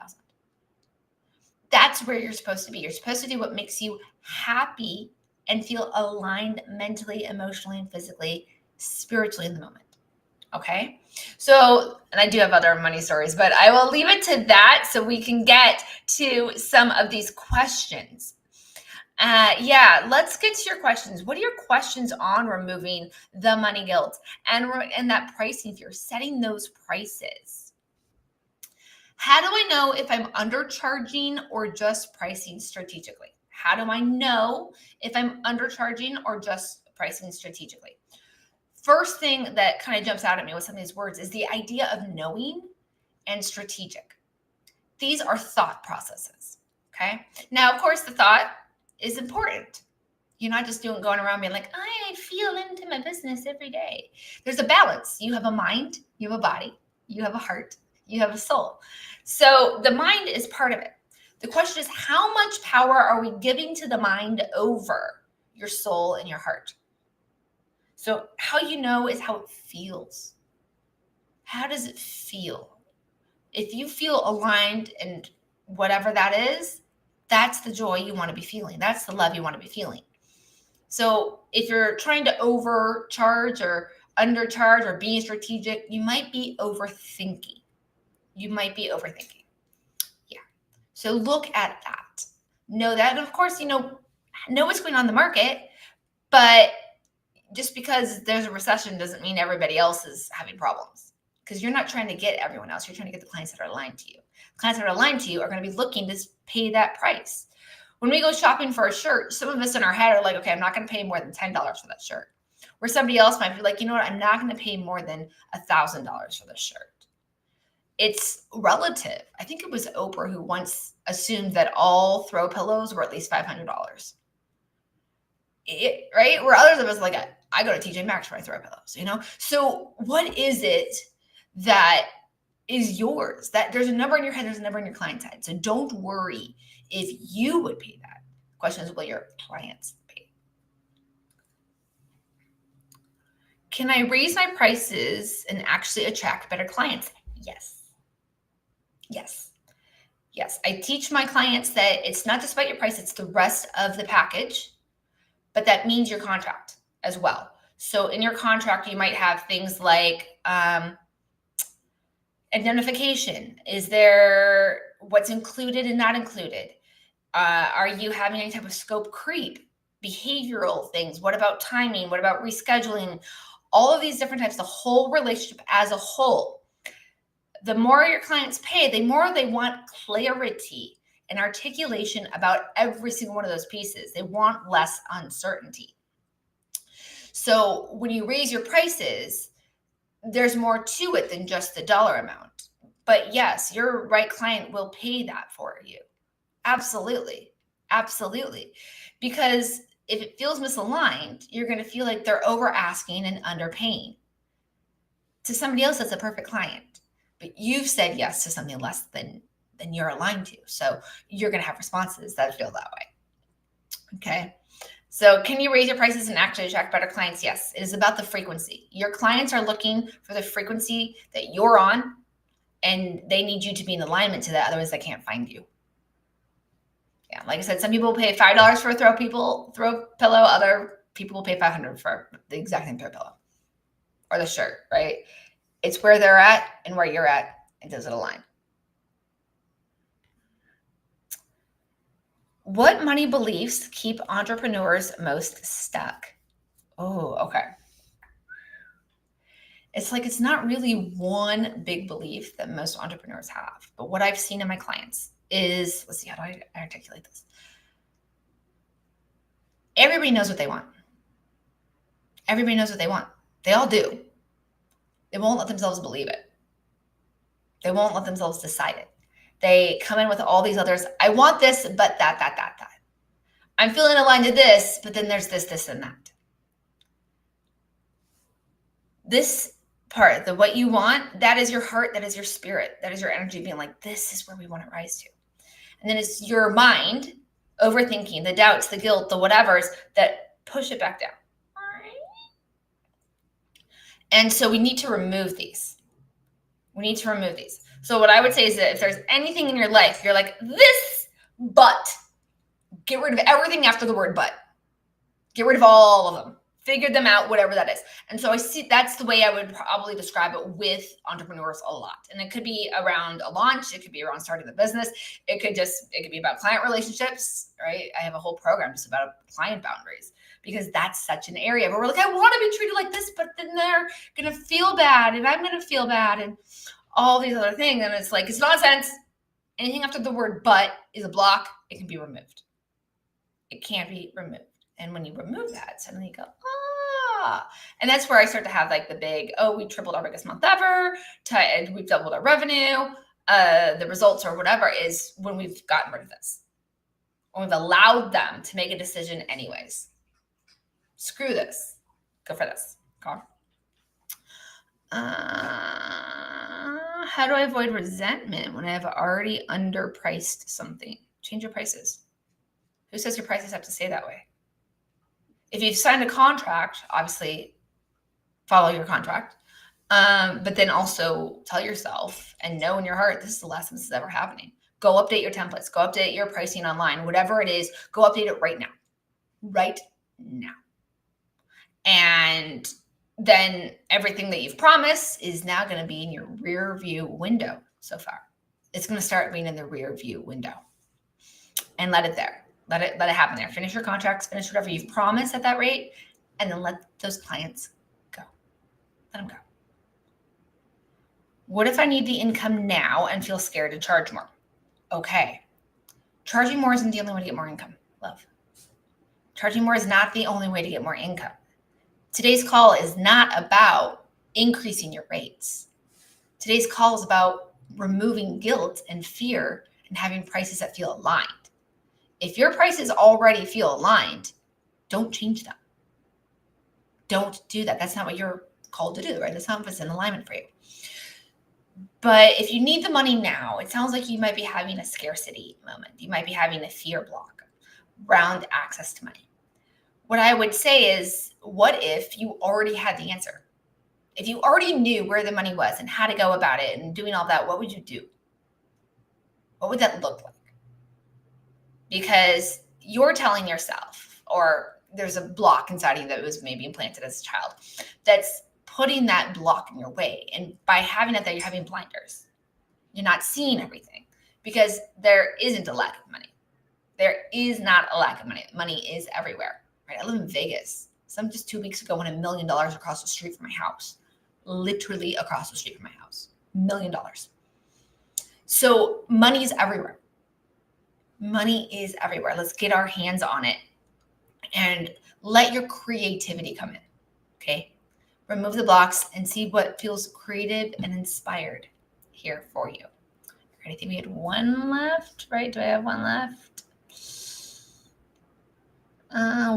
That's where you're supposed to be. You're supposed to do what makes you happy and feel aligned mentally, emotionally, and physically, spiritually in the moment. Okay. So, and I do have other money stories, but I will leave it to that so we can get to some of these questions. Let's get to your questions. What are your questions on removing the money guilt and that pricing fear, setting those prices? How do I know if I'm undercharging or just pricing strategically? How do I know if I'm undercharging or just pricing strategically? First thing that kind of jumps out at me with some of these words is the idea of knowing and strategic. These are thought processes. Okay. Now, of course, the thought is important. You're not just going around being like, I feel into my business every day. There's a balance. You have a mind, you have a body, you have a heart, you have a soul. So the mind is part of it. The question is, how much power are we giving to the mind over your soul and your heart? So how you know is how it feels. How does it feel? If you feel aligned and whatever that is, that's the joy you want to be feeling. That's the love you want to be feeling. So if you're trying to overcharge or undercharge or being strategic, you might be overthinking. Yeah. So look at that. Know that. And of course, know what's going on in the market, but just because there's a recession doesn't mean everybody else is having problems, because you're not trying to get everyone else. You're trying to get the clients that are aligned to you. Clients that are aligned to you are going to be looking to pay that price. When we go shopping for a shirt, some of us in our head are like, okay, I'm not going to pay more than $10 for that shirt. Where somebody else might be like, you know what? I'm not going to pay more than $1,000 for this shirt. It's relative. I think it was Oprah who once assumed that all throw pillows were at least $500. Right? Where others of us like, I go to TJ Maxx for my throw pillows, So what is it that is yours? That there's a number in your head, there's a number in your client's head. So don't worry if you would pay that. The question is, will your clients pay? Can I raise my prices and actually attract better clients? Yes. I teach my clients that it's not just about your price, it's the rest of the package, but that means your contract as well. So in your contract, you might have things like Identification. Is there what's included and not included? Are you having any type of scope creep? Behavioral things. What about timing? What about rescheduling? All of these different types, the whole relationship as a whole. The more your clients pay, the more they want clarity and articulation about every single one of those pieces. They want less uncertainty. So when you raise your prices, there's more to it than just the dollar amount. But yes, your right client will pay that for you. Absolutely. Absolutely. Because if it feels misaligned, you're going to feel like they're over asking and underpaying. To somebody else, that's a perfect client. But you've said yes to something less than you're aligned to. So you're going to have responses that feel that way. Okay. So can you raise your prices and actually attract better clients? Yes. It is about the frequency. Your clients are looking for the frequency that you're on, and they need you to be in alignment to that. Otherwise, they can't find you. Yeah. Like I said, some people pay $5 for a throw pillow. Other people will pay $500 for the exact same throw pillow or the shirt, right? It's where they're at and where you're at. And does it align? What money beliefs keep entrepreneurs most stuck? Oh, okay. It's like it's not really one big belief that most entrepreneurs have. But what I've seen in my clients is, let's see, how do I articulate this? Everybody knows what they want. Everybody knows what they want. They all do. They won't let themselves believe it. They won't let themselves decide it. They come in with all these others. I want this, but that. I'm feeling aligned to this, but then there's this, and that. This part, the what you want, that is your heart, that is your spirit, that is your energy being like, this is where we want to rise to. And then it's your mind overthinking, the doubts, the guilt, the whatevers that push it back down. All right. And so we need to remove these. So what I would say is that if there's anything in your life, you're like, this, but get rid of everything after the word but. Get rid of all of them. Figure them out, whatever that is. And so I see that's the way I would probably describe it with entrepreneurs a lot. And it could be around a launch. It could be around starting the business. It could be about client relationships, right? I have a whole program just about client boundaries because that's such an area where we're like, I want to be treated like this, but then they're going to feel bad and I'm going to feel bad and all these other things. And it's like, it's nonsense. Anything after the word but is a block. It can be removed. It can't be removed. And when you remove that, suddenly you go, and that's where I start to have like the big, we tripled our biggest month ever. We've doubled our revenue. The results or whatever is when we've gotten rid of this. When we've allowed them to make a decision anyways. Screw this. Go for this. Okay. How do I avoid resentment when I have already underpriced something? Change your prices. Who says your prices have to stay that way? If you've signed a contract, obviously follow your contract. But then also tell yourself and know in your heart, this is the last time this is ever happening. Go update your templates. Go update your pricing online. Whatever it is, go update it right now. Right now. And then everything that you've promised is now going to be in your rear view window so far. It's going to start being in the rear view window. And let it there. Let it happen there. Finish your contracts, finish whatever you've promised at that rate, and then let those clients go. Let them go. What if I need the income now and feel scared to charge more? Okay. Charging more isn't the only way to get more income, love. Charging more is not the only way to get more income. Today's call is not about increasing your rates. Today's call is about removing guilt and fear and having prices that feel aligned. If your prices already feel aligned, don't change them. Don't do that. That's not what you're called to do, right? That's not what's in alignment for you. But if you need the money now, it sounds like you might be having a scarcity moment. You might be having a fear block around access to money. What I would say is, what if you already had the answer? If you already knew where the money was and how to go about it and doing all that, what would you do? What would that look like? Because you're telling yourself, or there's a block inside of you that was maybe implanted as a child that's putting that block in your way. And by having that, you're having blinders. You're not seeing everything because there isn't a lack of money. There is not a lack of money. Money is everywhere, right? I live in Vegas. Just 2 weeks ago won $1 million across the street from my house, literally across the street from my house, $1 million. So money is everywhere. Money is everywhere. Let's get our hands on it and let your creativity come in. Okay. Remove the blocks and see what feels creative and inspired here for you. I think we had one left, right? Do I have one left?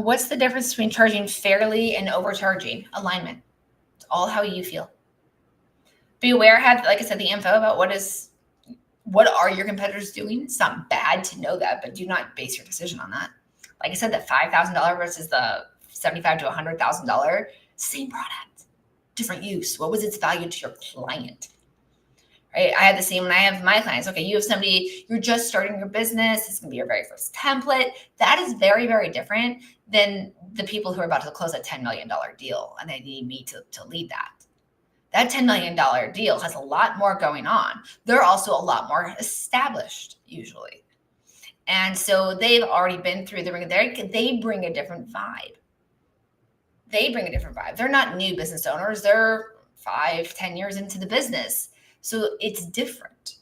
What's the difference between charging fairly and overcharging? Alignment. It's all how you feel. Be aware, have, like I said, the info about what are your competitors doing. It's not bad to know that, but do not base your decision on that. Like I said, the $5,000 versus the $75,000 to $100,000, same product, different use. What was its value to your client? Right? I have the same when I have my clients. Okay, you have somebody, you're just starting your business. It's going to be your very first template. That is very, very different than the people who are about to close a $10 million deal and they need me to lead that. That $10 million deal has a lot more going on. They're also a lot more established usually. And so they've already been through the ring. They bring a different vibe. They're not new business owners. They're 5-10 years into the business. So it's different.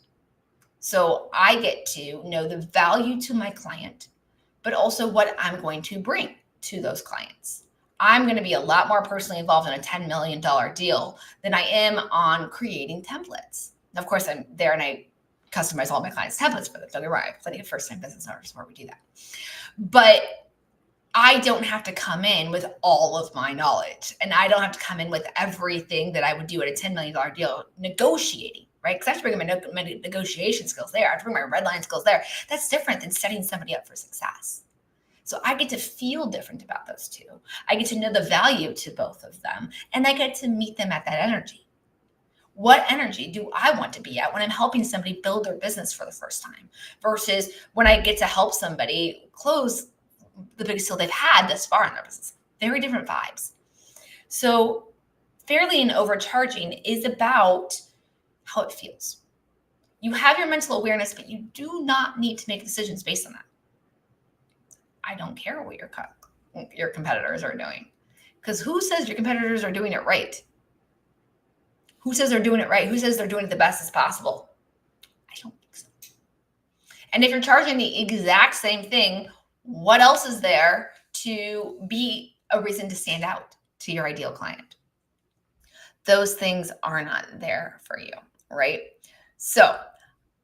So I get to know the value to my client, but also what I'm going to bring to those clients. I'm going to be a lot more personally involved in a $10 million deal than I am on creating templates. Now, of course, I'm there and I customize all my clients' templates for them. Don't get me wrong, I have plenty of first-time business owners where we do that. But I don't have to come in with all of my knowledge, and I don't have to come in with everything that I would do at a $10 million deal negotiating, right? Because I have to bring my negotiation skills there. I have to bring my red line skills there. That's different than setting somebody up for success. So I get to feel different about those two. I get to know the value to both of them, and I get to meet them at that energy. What energy do I want to be at when I'm helping somebody build their business for the first time versus when I get to help somebody close the biggest deal they've had thus far in their business? Very different vibes. So fairly and overcharging is about how it feels. You have your mental awareness, but you do not need to make decisions based on that. I don't care what your competitors are doing, because who says your competitors are doing it right? Who says they're doing it right? Who says they're doing it the best as possible? I don't think so. And if you're charging the exact same thing, what else is there to be a reason to stand out to your ideal client? Those things are not there for you, right? So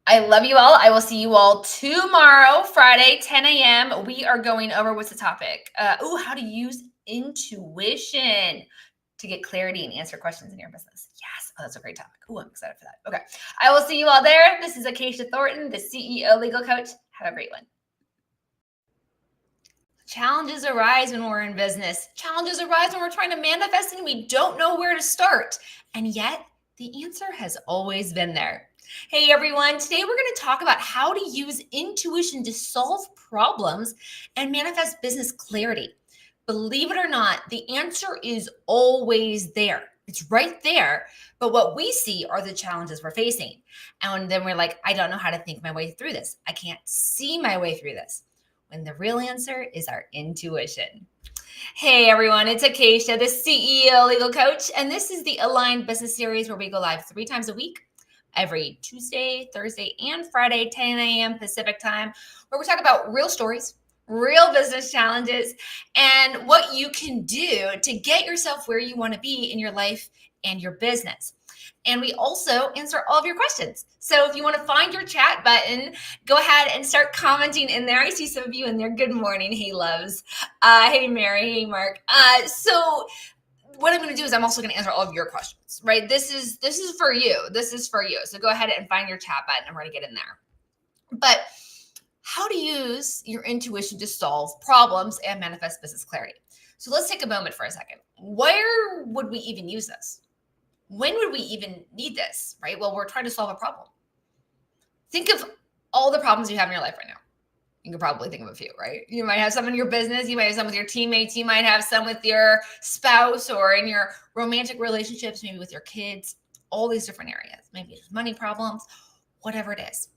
I love you all. I will see you all tomorrow, Friday, 10 a.m. We are going over, what's the topic? How to use intuition to get clarity and answer questions in your business. Yes. Oh, that's a great topic. I'm excited for that. Okay. I will see you all there. This is Acacia Thornton, the CEO Legal Coach. Have a great one. Challenges arise when we're in business. Challenges arise when we're trying to manifest and we don't know where to start. And yet the answer has always been there. Hey everyone, today we're going to talk about how to use intuition to solve problems and manifest business clarity. Believe it or not, the answer is always there. It's right there. But what we see are the challenges we're facing. And then we're like, I don't know how to think my way through this. I can't see my way through this. When the real answer is our intuition. Hey everyone, it's Acacia, the CEO Legal Coach, and this is the Aligned Business Series where we go live 3 times a week, every Tuesday, Thursday, and Friday, 10 a.m. Pacific time, where we talk about real stories, real business challenges, and what you can do to get yourself where you want to be in your life and your business. And we also answer all of your questions. So if you want to find your chat button, go ahead and start commenting in there. I see some of you in there. Good morning. Hey, loves. Hey, Mary. Hey, Mark. So what I'm going to do is I'm also going to answer all of your questions, right? This is for you. This is for you. So go ahead and find your chat button and we're going to get in there. But how to use your intuition to solve problems and manifest business clarity. So let's take a moment for a second. Where would we even use this? When would we even need this, right? Well, we're trying to solve a problem. Think of all the problems you have in your life right now. You can probably think of a few, right? You might have some in your business. You might have some with your teammates. You might have some with your spouse or in your romantic relationships, maybe with your kids, all these different areas. Maybe it's money problems, whatever it is.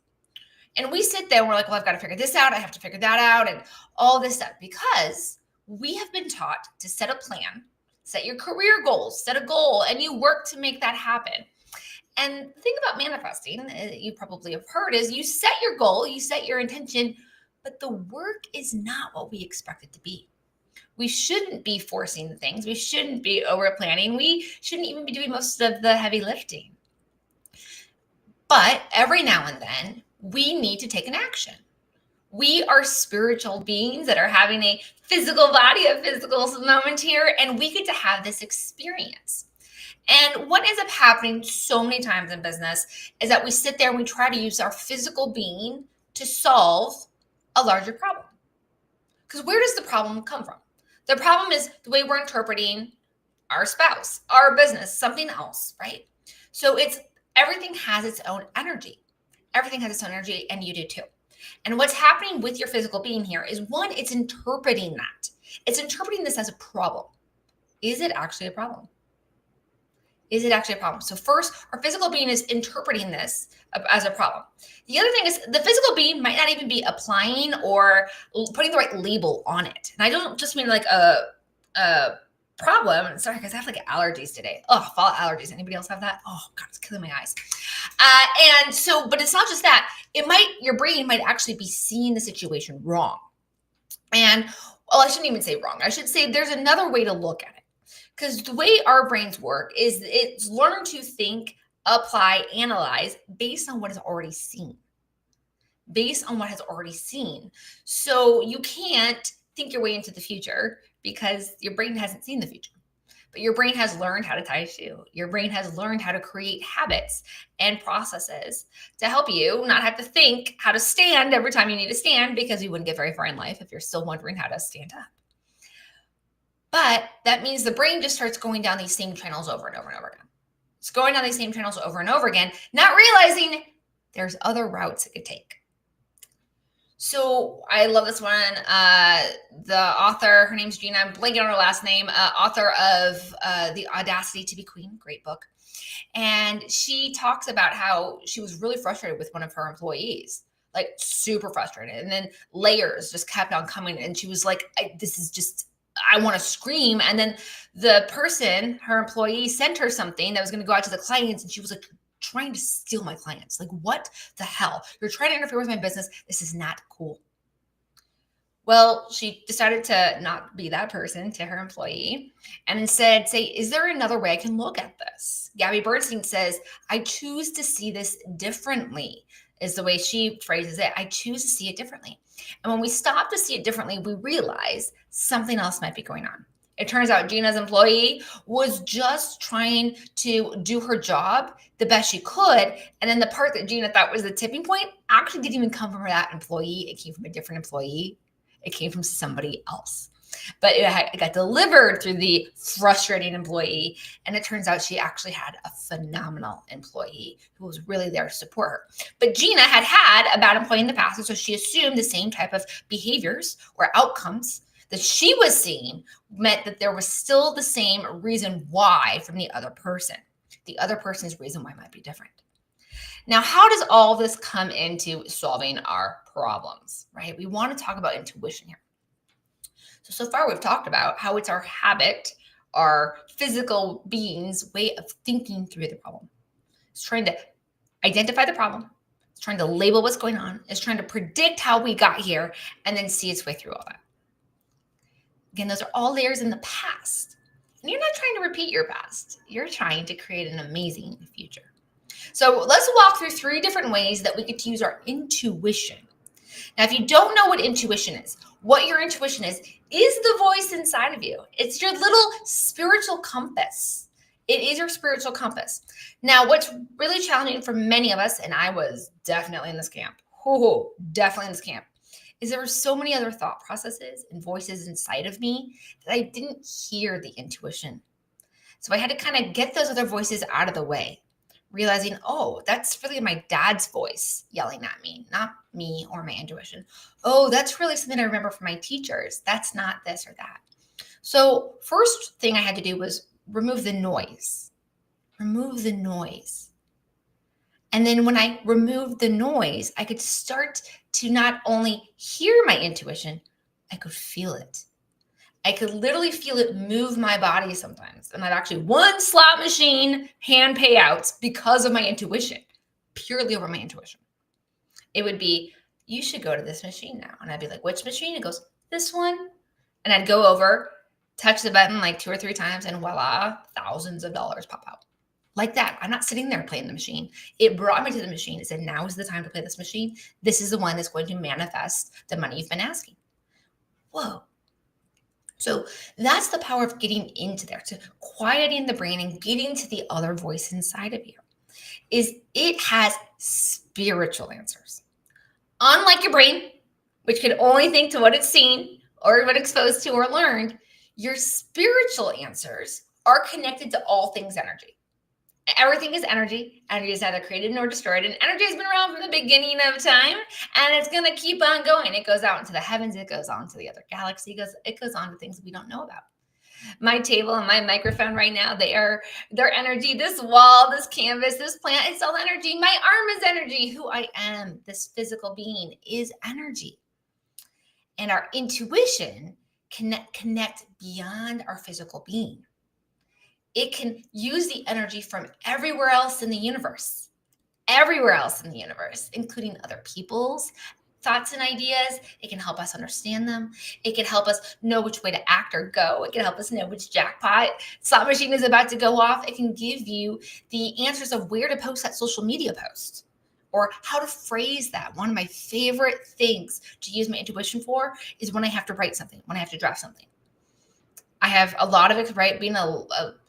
And we sit there and we're like, well, I've got to figure this out. I have to figure that out and all this stuff because we have been taught to set a plan, set your career goals, set a goal, and you work to make that happen. And the thing about manifesting, you probably have heard, is you set your goal, you set your intention, but the work is not what we expect it to be. We shouldn't be forcing things. We shouldn't be over planning. We shouldn't even be doing most of the heavy lifting. But every now and then, we need to take an action. We are spiritual beings that are having a physical body, a physical moment here, and we get to have this experience. And what ends up happening so many times in business is that we sit there and we try to use our physical being to solve a larger problem. Because where does the problem come from? The problem is the way we're interpreting our spouse, our business, something else, right? So everything has its own energy. Everything has its own energy, and you do too. And what's happening with your physical being here is, one, it's interpreting that. It's interpreting this as a problem. Is it actually a problem? Is it actually a problem? So first, our physical being is interpreting this as a problem. The other thing is the physical being might not even be applying or putting the right label on it. And I don't just mean like a problem. Sorry, because I have like allergies today. Oh, fall allergies. Anybody else have that? Oh God, it's killing my eyes. But it's not just that. Your brain might actually be seeing the situation wrong. And well, I shouldn't even say wrong. I should say there's another way to look at it. Because the way our brains work is it's learned to think, apply, analyze based on what is already seen. Based on what has already seen. So you can't think your way into the future because your brain hasn't seen the future. But your brain has learned how to tie a shoe. Your brain has learned how to create habits and processes to help you not have to think how to stand every time you need to stand, because you wouldn't get very far in life if you're still wondering how to stand up. But that means the brain just starts going down these same channels over and over and over again. It's going down these same channels over and over again, not realizing there's other routes it could take. So I love this one. The author, her name's Gina, I'm blanking on her last name, author of The Audacity to Be Queen, great book. And she talks about how she was really frustrated with one of her employees, like super frustrated. And then layers just kept on coming. And she was like, I want to scream. And then the person, her employee, sent her something that was going to go out to the clients. And she was like, trying to steal my clients. Like, what the hell? You're trying to interfere with my business. This is not cool. Well, she decided to not be that person to her employee and instead say, is there another way I can look at this? Gabby Bernstein says, I choose to see this differently, is the way she phrases it. I choose to see it differently. And when we stop to see it differently, we realize something else might be going on. It turns out Gina's employee was just trying to do her job the best she could. And then the part that Gina thought was the tipping point actually didn't even come from that employee. It came from a different employee. It came from somebody else. But it got delivered through the frustrating employee. And it turns out she actually had a phenomenal employee who was really there to support her. But Gina had a bad employee in the past. And so she assumed the same type of behaviors or outcomes that she was seeing meant that there was still the same reason why from the other person. The other person's reason why might be different. Now, how does all this come into solving our problems, right? We want to talk about intuition here. So far we've talked about how it's our habit, our physical being's way of thinking through the problem. It's trying to identify the problem. It's trying to label what's going on. It's trying to predict how we got here and then see its way through all that. Again, those are all layers in the past. And you're not trying to repeat your past. You're trying to create an amazing future. So let's walk through 3 different ways that we get to use our intuition. Now, if you don't know what intuition is, what your intuition is the voice inside of you. It's your little spiritual compass. It is your spiritual compass. Now, what's really challenging for many of us, and I was definitely in this camp, definitely in this camp, is there were so many other thought processes and voices inside of me that I didn't hear the intuition. So I had to kind of get those other voices out of the way, realizing, oh, that's really my dad's voice yelling at me, not me or my intuition. Oh, that's really something I remember from my teachers. That's not this or that. So first thing I had to do was remove the noise. Remove the noise. And then when I removed the noise, I could start to not only hear my intuition, I could feel it. I could literally feel it move my body sometimes. And I've actually won slot machine hand payouts because of my intuition, purely over my intuition. It would be, you should go to this machine now. And I'd be like, which machine? It goes, this one. And I'd go over, touch the button like 2 or 3 times, and voila, thousands of dollars pop out. Like that. I'm not sitting there playing the machine. It brought me to the machine. It said, now is the time to play this machine. This is the one that's going to manifest the money you've been asking. Whoa. So that's the power of getting into there, to quieting the brain and getting to the other voice inside of you. Is it has spiritual answers. Unlike your brain, which can only think to what it's seen or what it's exposed to or learned, your spiritual answers are connected to all things energy. Everything is energy. Energy is neither created nor destroyed. And energy has been around from the beginning of time. And it's going to keep on going. It goes out into the heavens. It goes on to the other galaxy. It goes on to things we don't know about. My table and my microphone right now, their energy. This wall, this canvas, this plant, it's all energy. My arm is energy. Who I am, this physical being, is energy. And our intuition can connect beyond our physical being. It can use the energy from everywhere else in the universe, including other people's thoughts and ideas. It can help us understand them. It can help us know which way to act or go. It can help us know which jackpot slot machine is about to go off. It can give you the answers of where to post that social media post or how to phrase that. One of my favorite things to use my intuition for is when I have to write something, when I have to draft something. I have a lot of it, right? Being a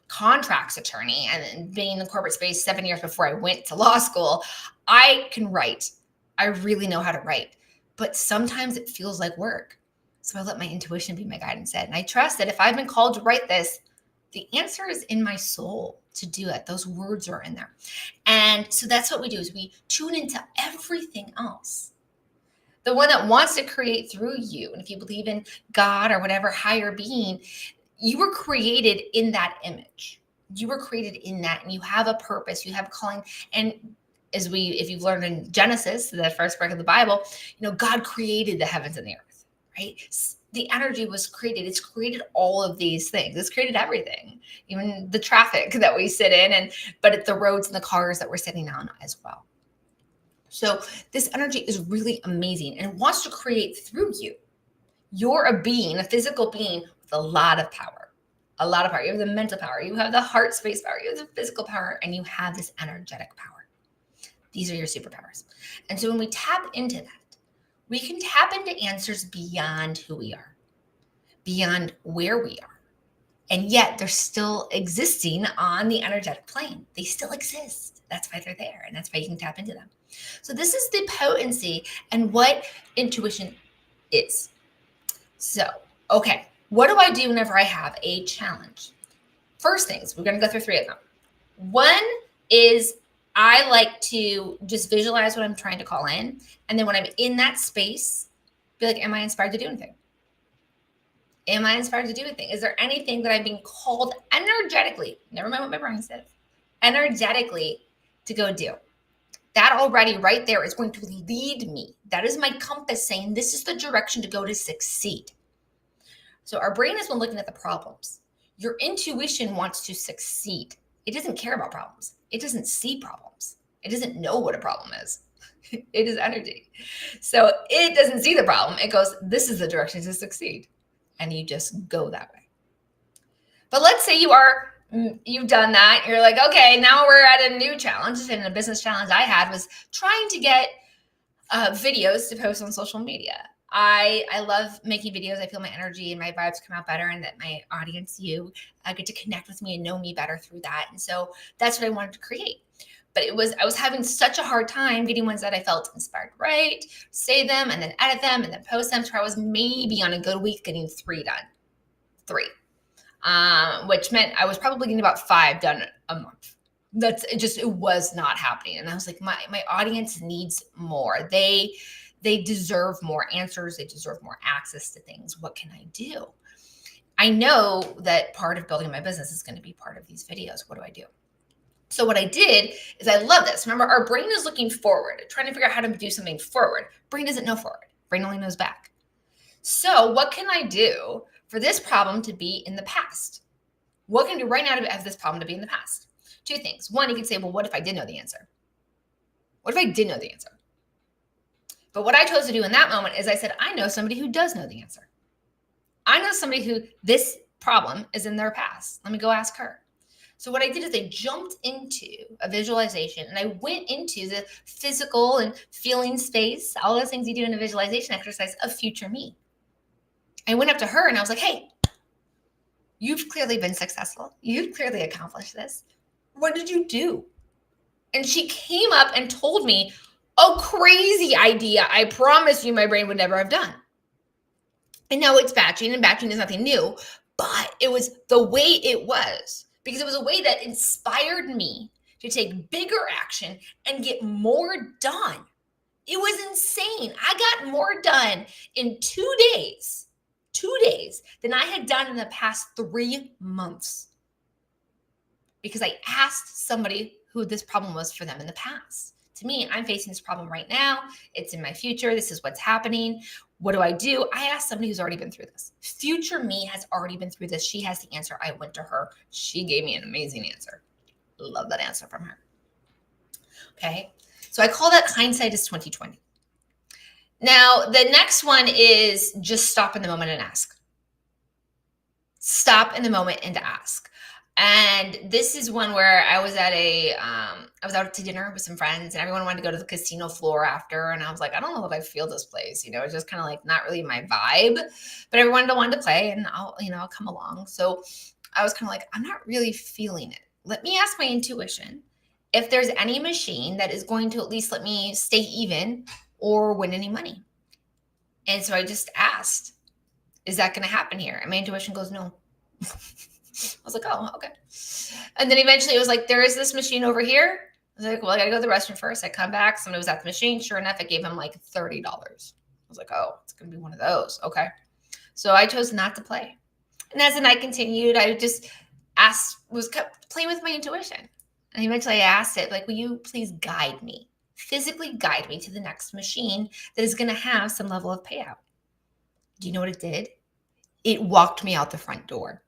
contracts attorney and being in the corporate space 7 years before I went to law school, I can write. I really know how to write, but sometimes it feels like work. So I let my intuition be my guidance. And I trust that if I've been called to write this, the answer is in my soul to do it. Those words are in there. And so that's what we do, is we tune into everything else. The one that wants to create through you. And if you believe in God or whatever higher being, you were created in that image. You were created in that, and you have a purpose, you have calling. And if you've learned in Genesis, the first book of the Bible, God created the heavens and the earth, right? The energy was created. It's created all of these things. It's created everything, even the traffic that we sit in, but it's the roads and the cars that we're sitting on as well. So this energy is really amazing and wants to create through you. You're a being, a physical being, a lot of power. You have the mental power, you have the heart space power, you have the physical power, and you have this energetic power. These are your superpowers. And so when we tap into that, we can tap into answers beyond who we are, beyond where we are. And yet they're still existing on the energetic plane. They still exist. That's why they're there. And that's why you can tap into them. So this is the potency and what intuition is. So, okay. What do I do whenever I have a challenge? First things, we're going to go through 3 of them. One is I like to just visualize what I'm trying to call in. And then when I'm in that space, be like, am I inspired to do anything? Am I inspired to do anything? Is there anything that I'm being called energetically? Never mind what my brain says. Energetically to go do. That already right there is going to lead me. That is my compass saying this is the direction to go to succeed. So our brain has been looking at the problems. Your intuition wants to succeed. It doesn't care about problems. It doesn't see problems. It doesn't know what a problem is. It is energy. So it doesn't see the problem. It goes, this is the direction to succeed. And you just go that way. But let's say you've done that. You're like, okay, now we're at a new challenge. And a business challenge I had was trying to get videos to post on social media. I love making videos. I feel my energy and my vibes come out better, and that my audience, you, get to connect with me and know me better through that. And so that's what I wanted to create. But I was having such a hard time getting ones that I felt inspired to write, say them, and then edit them, and then post them. So I was maybe on a good week getting 3 done. 3. Which meant I was probably getting about 5 done a month. It was not happening. And I was like, my audience needs more. They deserve more answers. They deserve more access to things. What can I do? I know that part of building my business is going to be part of these videos. What do I do? So what I did is, I love this. Remember, our brain is looking forward, trying to figure out how to do something forward. Brain doesn't know forward. Brain only knows back. So what can I do for this problem to be in the past? What can I do right now to have this problem to be in the past? Two things. One, you can say, well, what if I did know the answer? What if I did know the answer? But what I chose to do in that moment is I said, I know somebody who does know the answer. I know somebody who this problem is in their past. Let me go ask her. So what I did is I jumped into a visualization and I went into the physical and feeling space, all those things you do in a visualization exercise of future me. I went up to her and I was like, hey, you've clearly been successful. You've clearly accomplished this. What did you do? And she came up and told me a crazy idea I promise you my brain would never have done. And now it's batching, and batching is nothing new, but it was the way it was, because it was a way that inspired me to take bigger action and get more done. It was insane. I got more done in 2 days, than I had done in the past 3 months, because I asked somebody who this problem was for them in the past. To me, I'm facing this problem right now. It's in my future. This is what's happening. What do? I asked somebody who's already been through this. Future me has already been through this. She has the answer. I went to her. She gave me an amazing answer. Love that answer from her. Okay. So I call that hindsight is 2020. Now, the next one is just stop in the moment and ask. Stop in the moment and ask. And this is one where I was out to dinner with some friends and everyone wanted to go to the casino floor after. And I was like, I don't know that I feel this place. It's just kind of like not really my vibe, but everyone wanted to play and I'll come along. So I was kind of like, I'm not really feeling it. Let me ask my intuition if there's any machine that is going to at least let me stay even or win any money. And so I just asked, is that going to happen here? And my intuition goes, no. I was like, oh, okay. And then eventually it was like, there is this machine over here. I was like, well, I got to go to the restroom first. I come back. Somebody was at the machine. Sure enough, I gave him like $30. I was like, oh, it's going to be one of those. Okay. So I chose not to play. And as the night continued, I just kept playing with my intuition. And eventually I asked it, like, will you please guide me, physically guide me to the next machine that is going to have some level of payout? Do you know what it did? It walked me out the front door.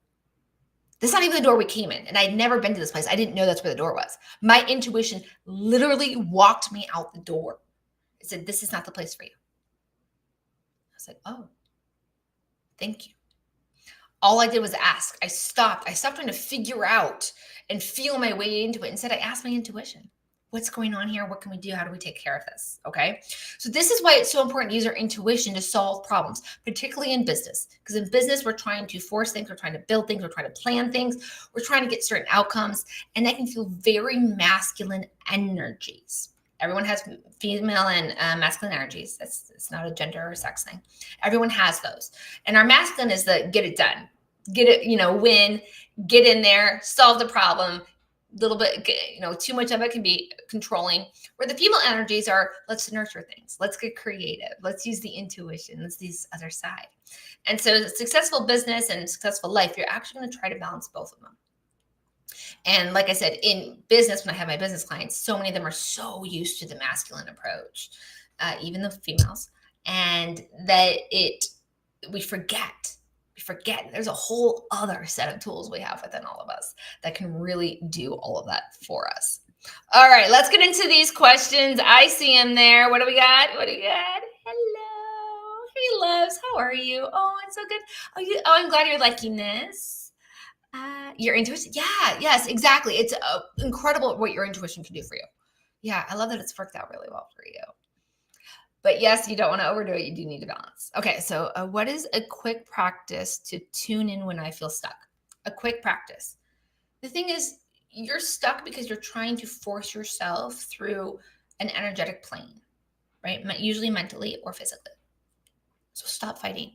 That's not even the door we came in. And I'd never been to this place. I didn't know that's where the door was. My intuition literally walked me out the door. It said, this is not the place for you. I said, oh, thank you. All I did was ask. I stopped trying to figure out and feel my way into it. Instead, I asked my intuition. What's going on here? What can we do? How do we take care of this? Okay. So this is why it's so important to use our intuition to solve problems, particularly in business. Because in business, we're trying to force things, we're trying to build things, we're trying to plan things, we're trying to get certain outcomes, and that can feel very masculine energies. Everyone has female and masculine energies. It's not a gender or sex thing. Everyone has those. And our masculine is the get it done, get it, win, get in there, solve the problem. Little bit, too much of it can be controlling, where the female energies are, let's nurture things. Let's get creative. Let's use the intuition. Let's use the other side. And so successful business and successful life, you're actually going to try to balance both of them. And like I said, in business, when I have my business clients, so many of them are so used to the masculine approach, even the females, and that we forget there's a whole other set of tools we have within all of us that can really do all of that for us. All right, let's get into these questions. I see them there. What do we got? Hello. Hey, loves. How are you? Oh, it's so good. I'm glad you're liking this. Your intuition. Yeah, yes, exactly. It's incredible what your intuition can do for you. Yeah, I love that it's worked out really well for you. But yes, you don't want to overdo it. You do need to balance. Okay, so what is a quick practice to tune in when I feel stuck? A quick practice. The thing is, you're stuck because you're trying to force yourself through an energetic plane, right? Usually mentally or physically. So stop fighting.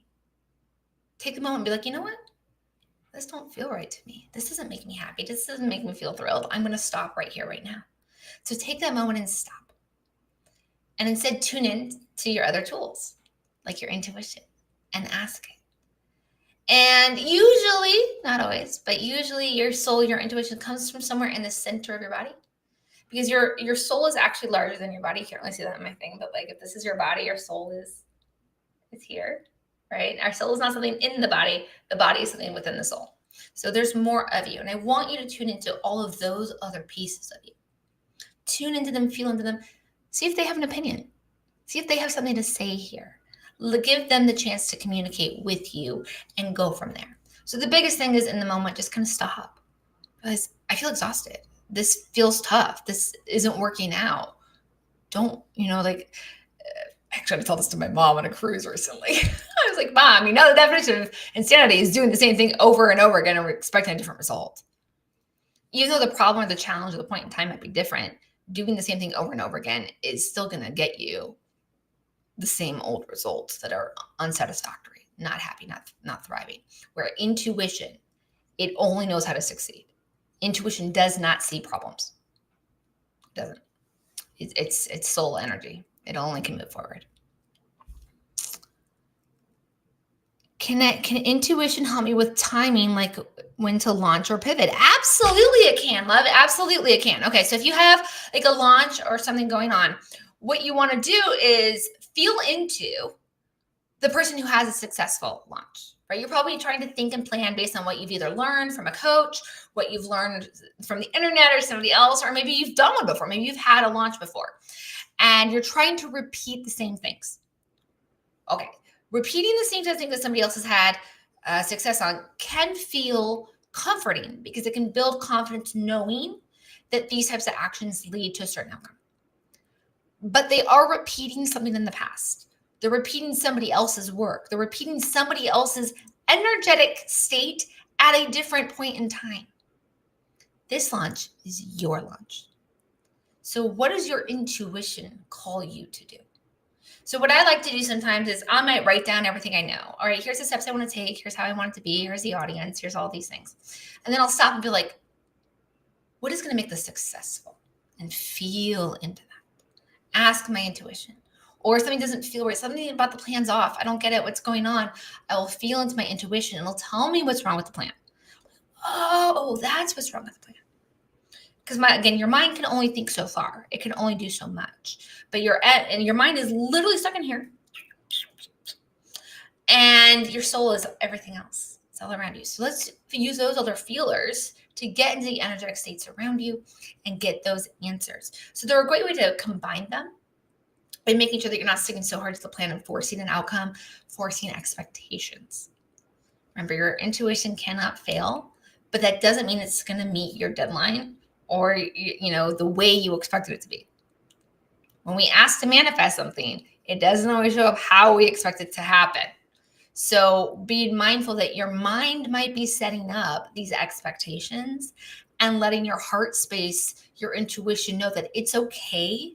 Take a moment and be like, you know what? this don't feel right to me. This doesn't make me happy. This doesn't make me feel thrilled. I'm going to stop right here, right now. So take that moment and stop. And instead tune in to your other tools, like your intuition, and ask it. And usually, not always, but usually your soul, your intuition comes from somewhere in the center of your body. Because your soul is actually larger than your body. You can't really see that in my thing, but like if this is your body, your soul is here, right? Our soul is not something in the body is something within the soul. So there's more of you. And I want you to tune into all of those other pieces of you. Tune into them, feel into them, see if they have an opinion. See if they have something to say here. Give them the chance to communicate with you and go from there. So the biggest thing is in the moment, just kind of stop. Because I feel exhausted. This feels tough. This isn't working out. Don't, actually I told this to my mom on a cruise recently. I was like, Mom, the definition of insanity is doing the same thing over and over again and expecting a different result. Even though the problem or the challenge or the point in time might be different, doing the same thing over and over again is still going to get you the same old results that are unsatisfactory, not happy, not thriving. Where intuition, it only knows how to succeed. Intuition does not see problems. It doesn't. It's soul energy. It only can move forward. Can intuition help me with timing, like when to launch or pivot? Absolutely it can, love. Absolutely it can. Okay, so if you have like a launch or something going on, what you want to do is feel into the person who has a successful launch, right? You're probably trying to think and plan based on what you've either learned from a coach, what you've learned from the internet or somebody else, or maybe you've done one before. Maybe you've had a launch before and you're trying to repeat the same things. Okay, repeating the same thing that somebody else has had success on can feel comforting because it can build confidence knowing that these types of actions lead to a certain outcome. But they are repeating something in the past. They're repeating somebody else's work. They're repeating somebody else's energetic state at a different point in time. This launch is your launch. So what does your intuition call you to do? So what I like to do sometimes is I might write down everything I know. All right, here's the steps I want to take. Here's how I want it to be. Here's the audience. Here's all these things. And then I'll stop and be like, what is going to make this successful? And feel into that. Ask my intuition. Or something doesn't feel right. Something about the plan's off. I don't get it. What's going on? I will feel into my intuition and it'll tell me what's wrong with the plan. Oh, that's what's wrong with the plan. Because again, your mind can only think so far. It can only do so much. But your mind is literally stuck in here. And your soul is everything else. It's all around you. So let's use those other feelers to get into the energetic states around you and get those answers. So they're a great way to combine them by making sure that you're not sticking so hard to the plan and forcing an outcome, forcing expectations. Remember, your intuition cannot fail, but that doesn't mean it's going to meet your deadline or the way you expected it to be. When we ask to manifest something, it doesn't always show up how we expect it to happen. So be mindful that your mind might be setting up these expectations and letting your heart space, your intuition know that it's okay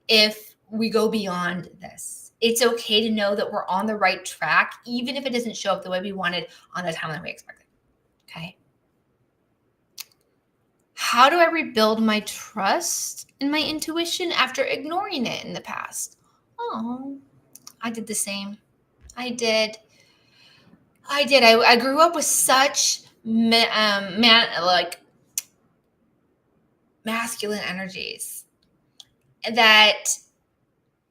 if we go beyond this. It's okay to know that we're on the right track, even if it doesn't show up the way we wanted on the timeline we expected. Okay. How do I rebuild my trust in my intuition after ignoring it in the past? Oh, I did the same. I did. I grew up with such masculine energies that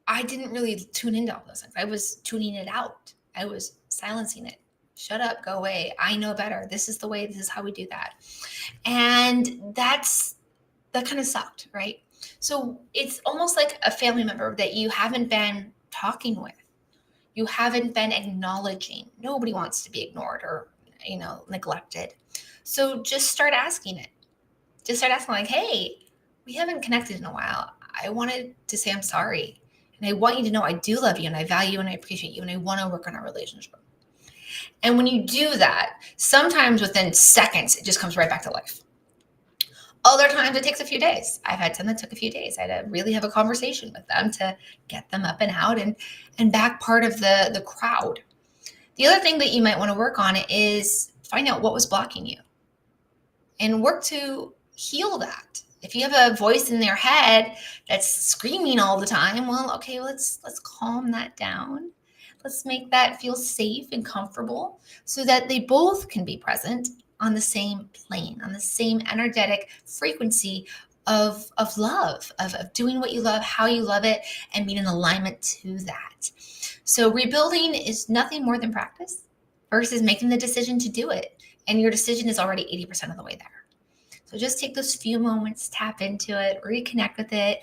I didn't really tune into all those things. I was tuning it out. I was silencing it. Shut up, go away. I know better. This is the way, this is how we do that. And that kind of sucked, right? So it's almost like a family member that you haven't been talking with. You haven't been acknowledging. Nobody wants to be ignored or, neglected. So just start asking it. Just start asking like, hey, we haven't connected in a while. I wanted to say I'm sorry. And I want you to know I do love you and I value and I appreciate you and I want to work on our relationship. And when you do that, sometimes within seconds, it just comes right back to life. Other times it takes a few days. I've had some that took a few days. I had to really have a conversation with them to get them up and out and back part of the crowd. The other thing that you might want to work on is find out what was blocking you and work to heal that. If you have a voice in their head that's screaming all the time, well, okay, let's calm that down. Let's make that feel safe and comfortable so that they both can be present on the same plane, on the same energetic frequency of love, of doing what you love, how you love it, and being in alignment to that. So rebuilding is nothing more than practice versus making the decision to do it. And your decision is already 80% of the way there. So just take those few moments, tap into it, reconnect with it,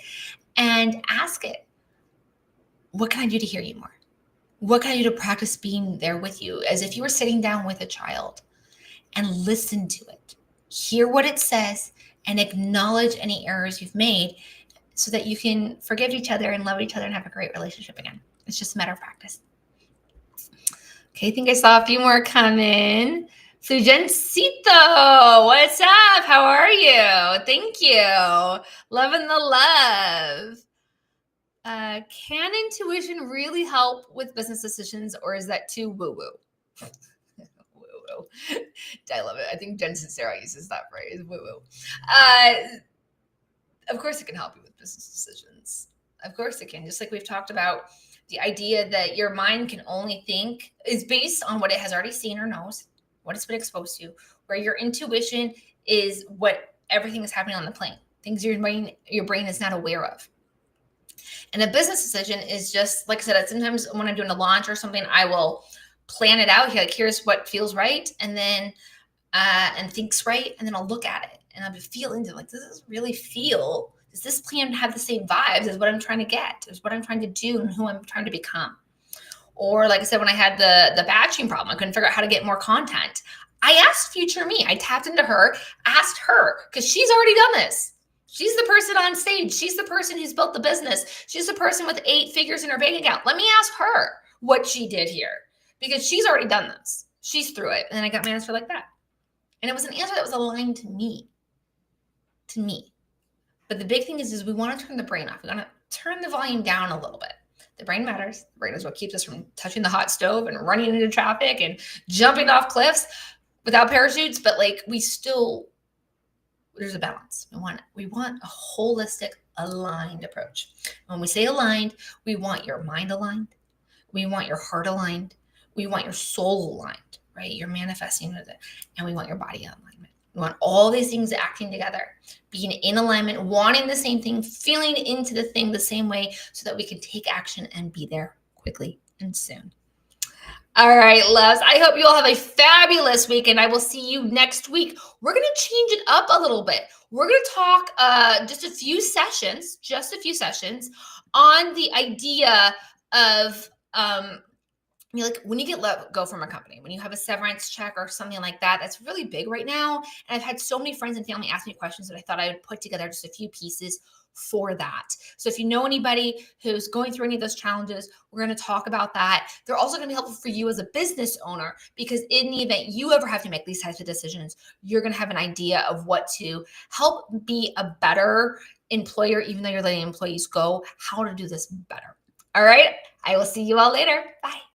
and ask it, what can I do to hear you more? What can I do to practice being there with you as if you were sitting down with a child, and listen to it, hear what it says, and acknowledge any errors you've made so that you can forgive each other and love each other and have a great relationship again. It's just a matter of practice. Okay, I think I saw a few more come in. Sujancito, what's up? How are you? Thank you. Loving the love. Can intuition really help with business decisions, or is that too woo-woo? Woo-woo. I love it. I think Jen Sincero uses that phrase, woo-woo. Of course it can help you with business decisions. Of course it can. Just like we've talked about, the idea that your mind can only think is based on what it has already seen or knows, what it's been exposed to, where your intuition is what everything is happening on the plane, things your brain is not aware of. And a business decision is just, like I said, sometimes when I'm doing a launch or something, I will plan it out. Like, here's what feels right, and then and thinks right, and then I'll look at it and I'll feel into it. Like, does this really feel? Does this plan have the same vibes as what I'm trying to get? Is what I'm trying to do and who I'm trying to become? Or like I said, when I had the batching problem, I couldn't figure out how to get more content. I asked future me. I tapped into her, asked her, because she's already done this. She's the person on stage. She's the person who's built the business. She's the person with 8 figures in her bank account. Let me ask her what she did here, because she's already done this. She's through it. And I got my answer like that. And it was an answer that was aligned to me. To me. But the big thing is we want to turn the brain off. We want to turn the volume down a little bit. The brain matters. The brain is what keeps us from touching the hot stove and running into traffic and jumping off cliffs without parachutes. But like, there's a balance. We want a holistic, aligned approach. When we say aligned, we want your mind aligned. We want your heart aligned. We want your soul aligned, right? You're manifesting with it. And we want your body in alignment. We want all these things acting together, being in alignment, wanting the same thing, feeling into the thing the same way, so that we can take action and be there quickly and soon. All right, loves. I hope you all have a fabulous week, and I will see you next week. We're going to change it up a little bit. We're going to talk just a few sessions on the idea of like when you get let go from a company, when you have a severance check or something like that, that's really big right now. And I've had so many friends and family ask me questions that I thought I would put together just a few pieces for that. So if you know anybody who's going through any of those challenges, we're going to talk about that. They're also going to be helpful for you as a business owner, because in the event you ever have to make these types of decisions, you're going to have an idea of what to help be a better employer, even though you're letting employees go, how to do this better. All right. I will see you all later. Bye.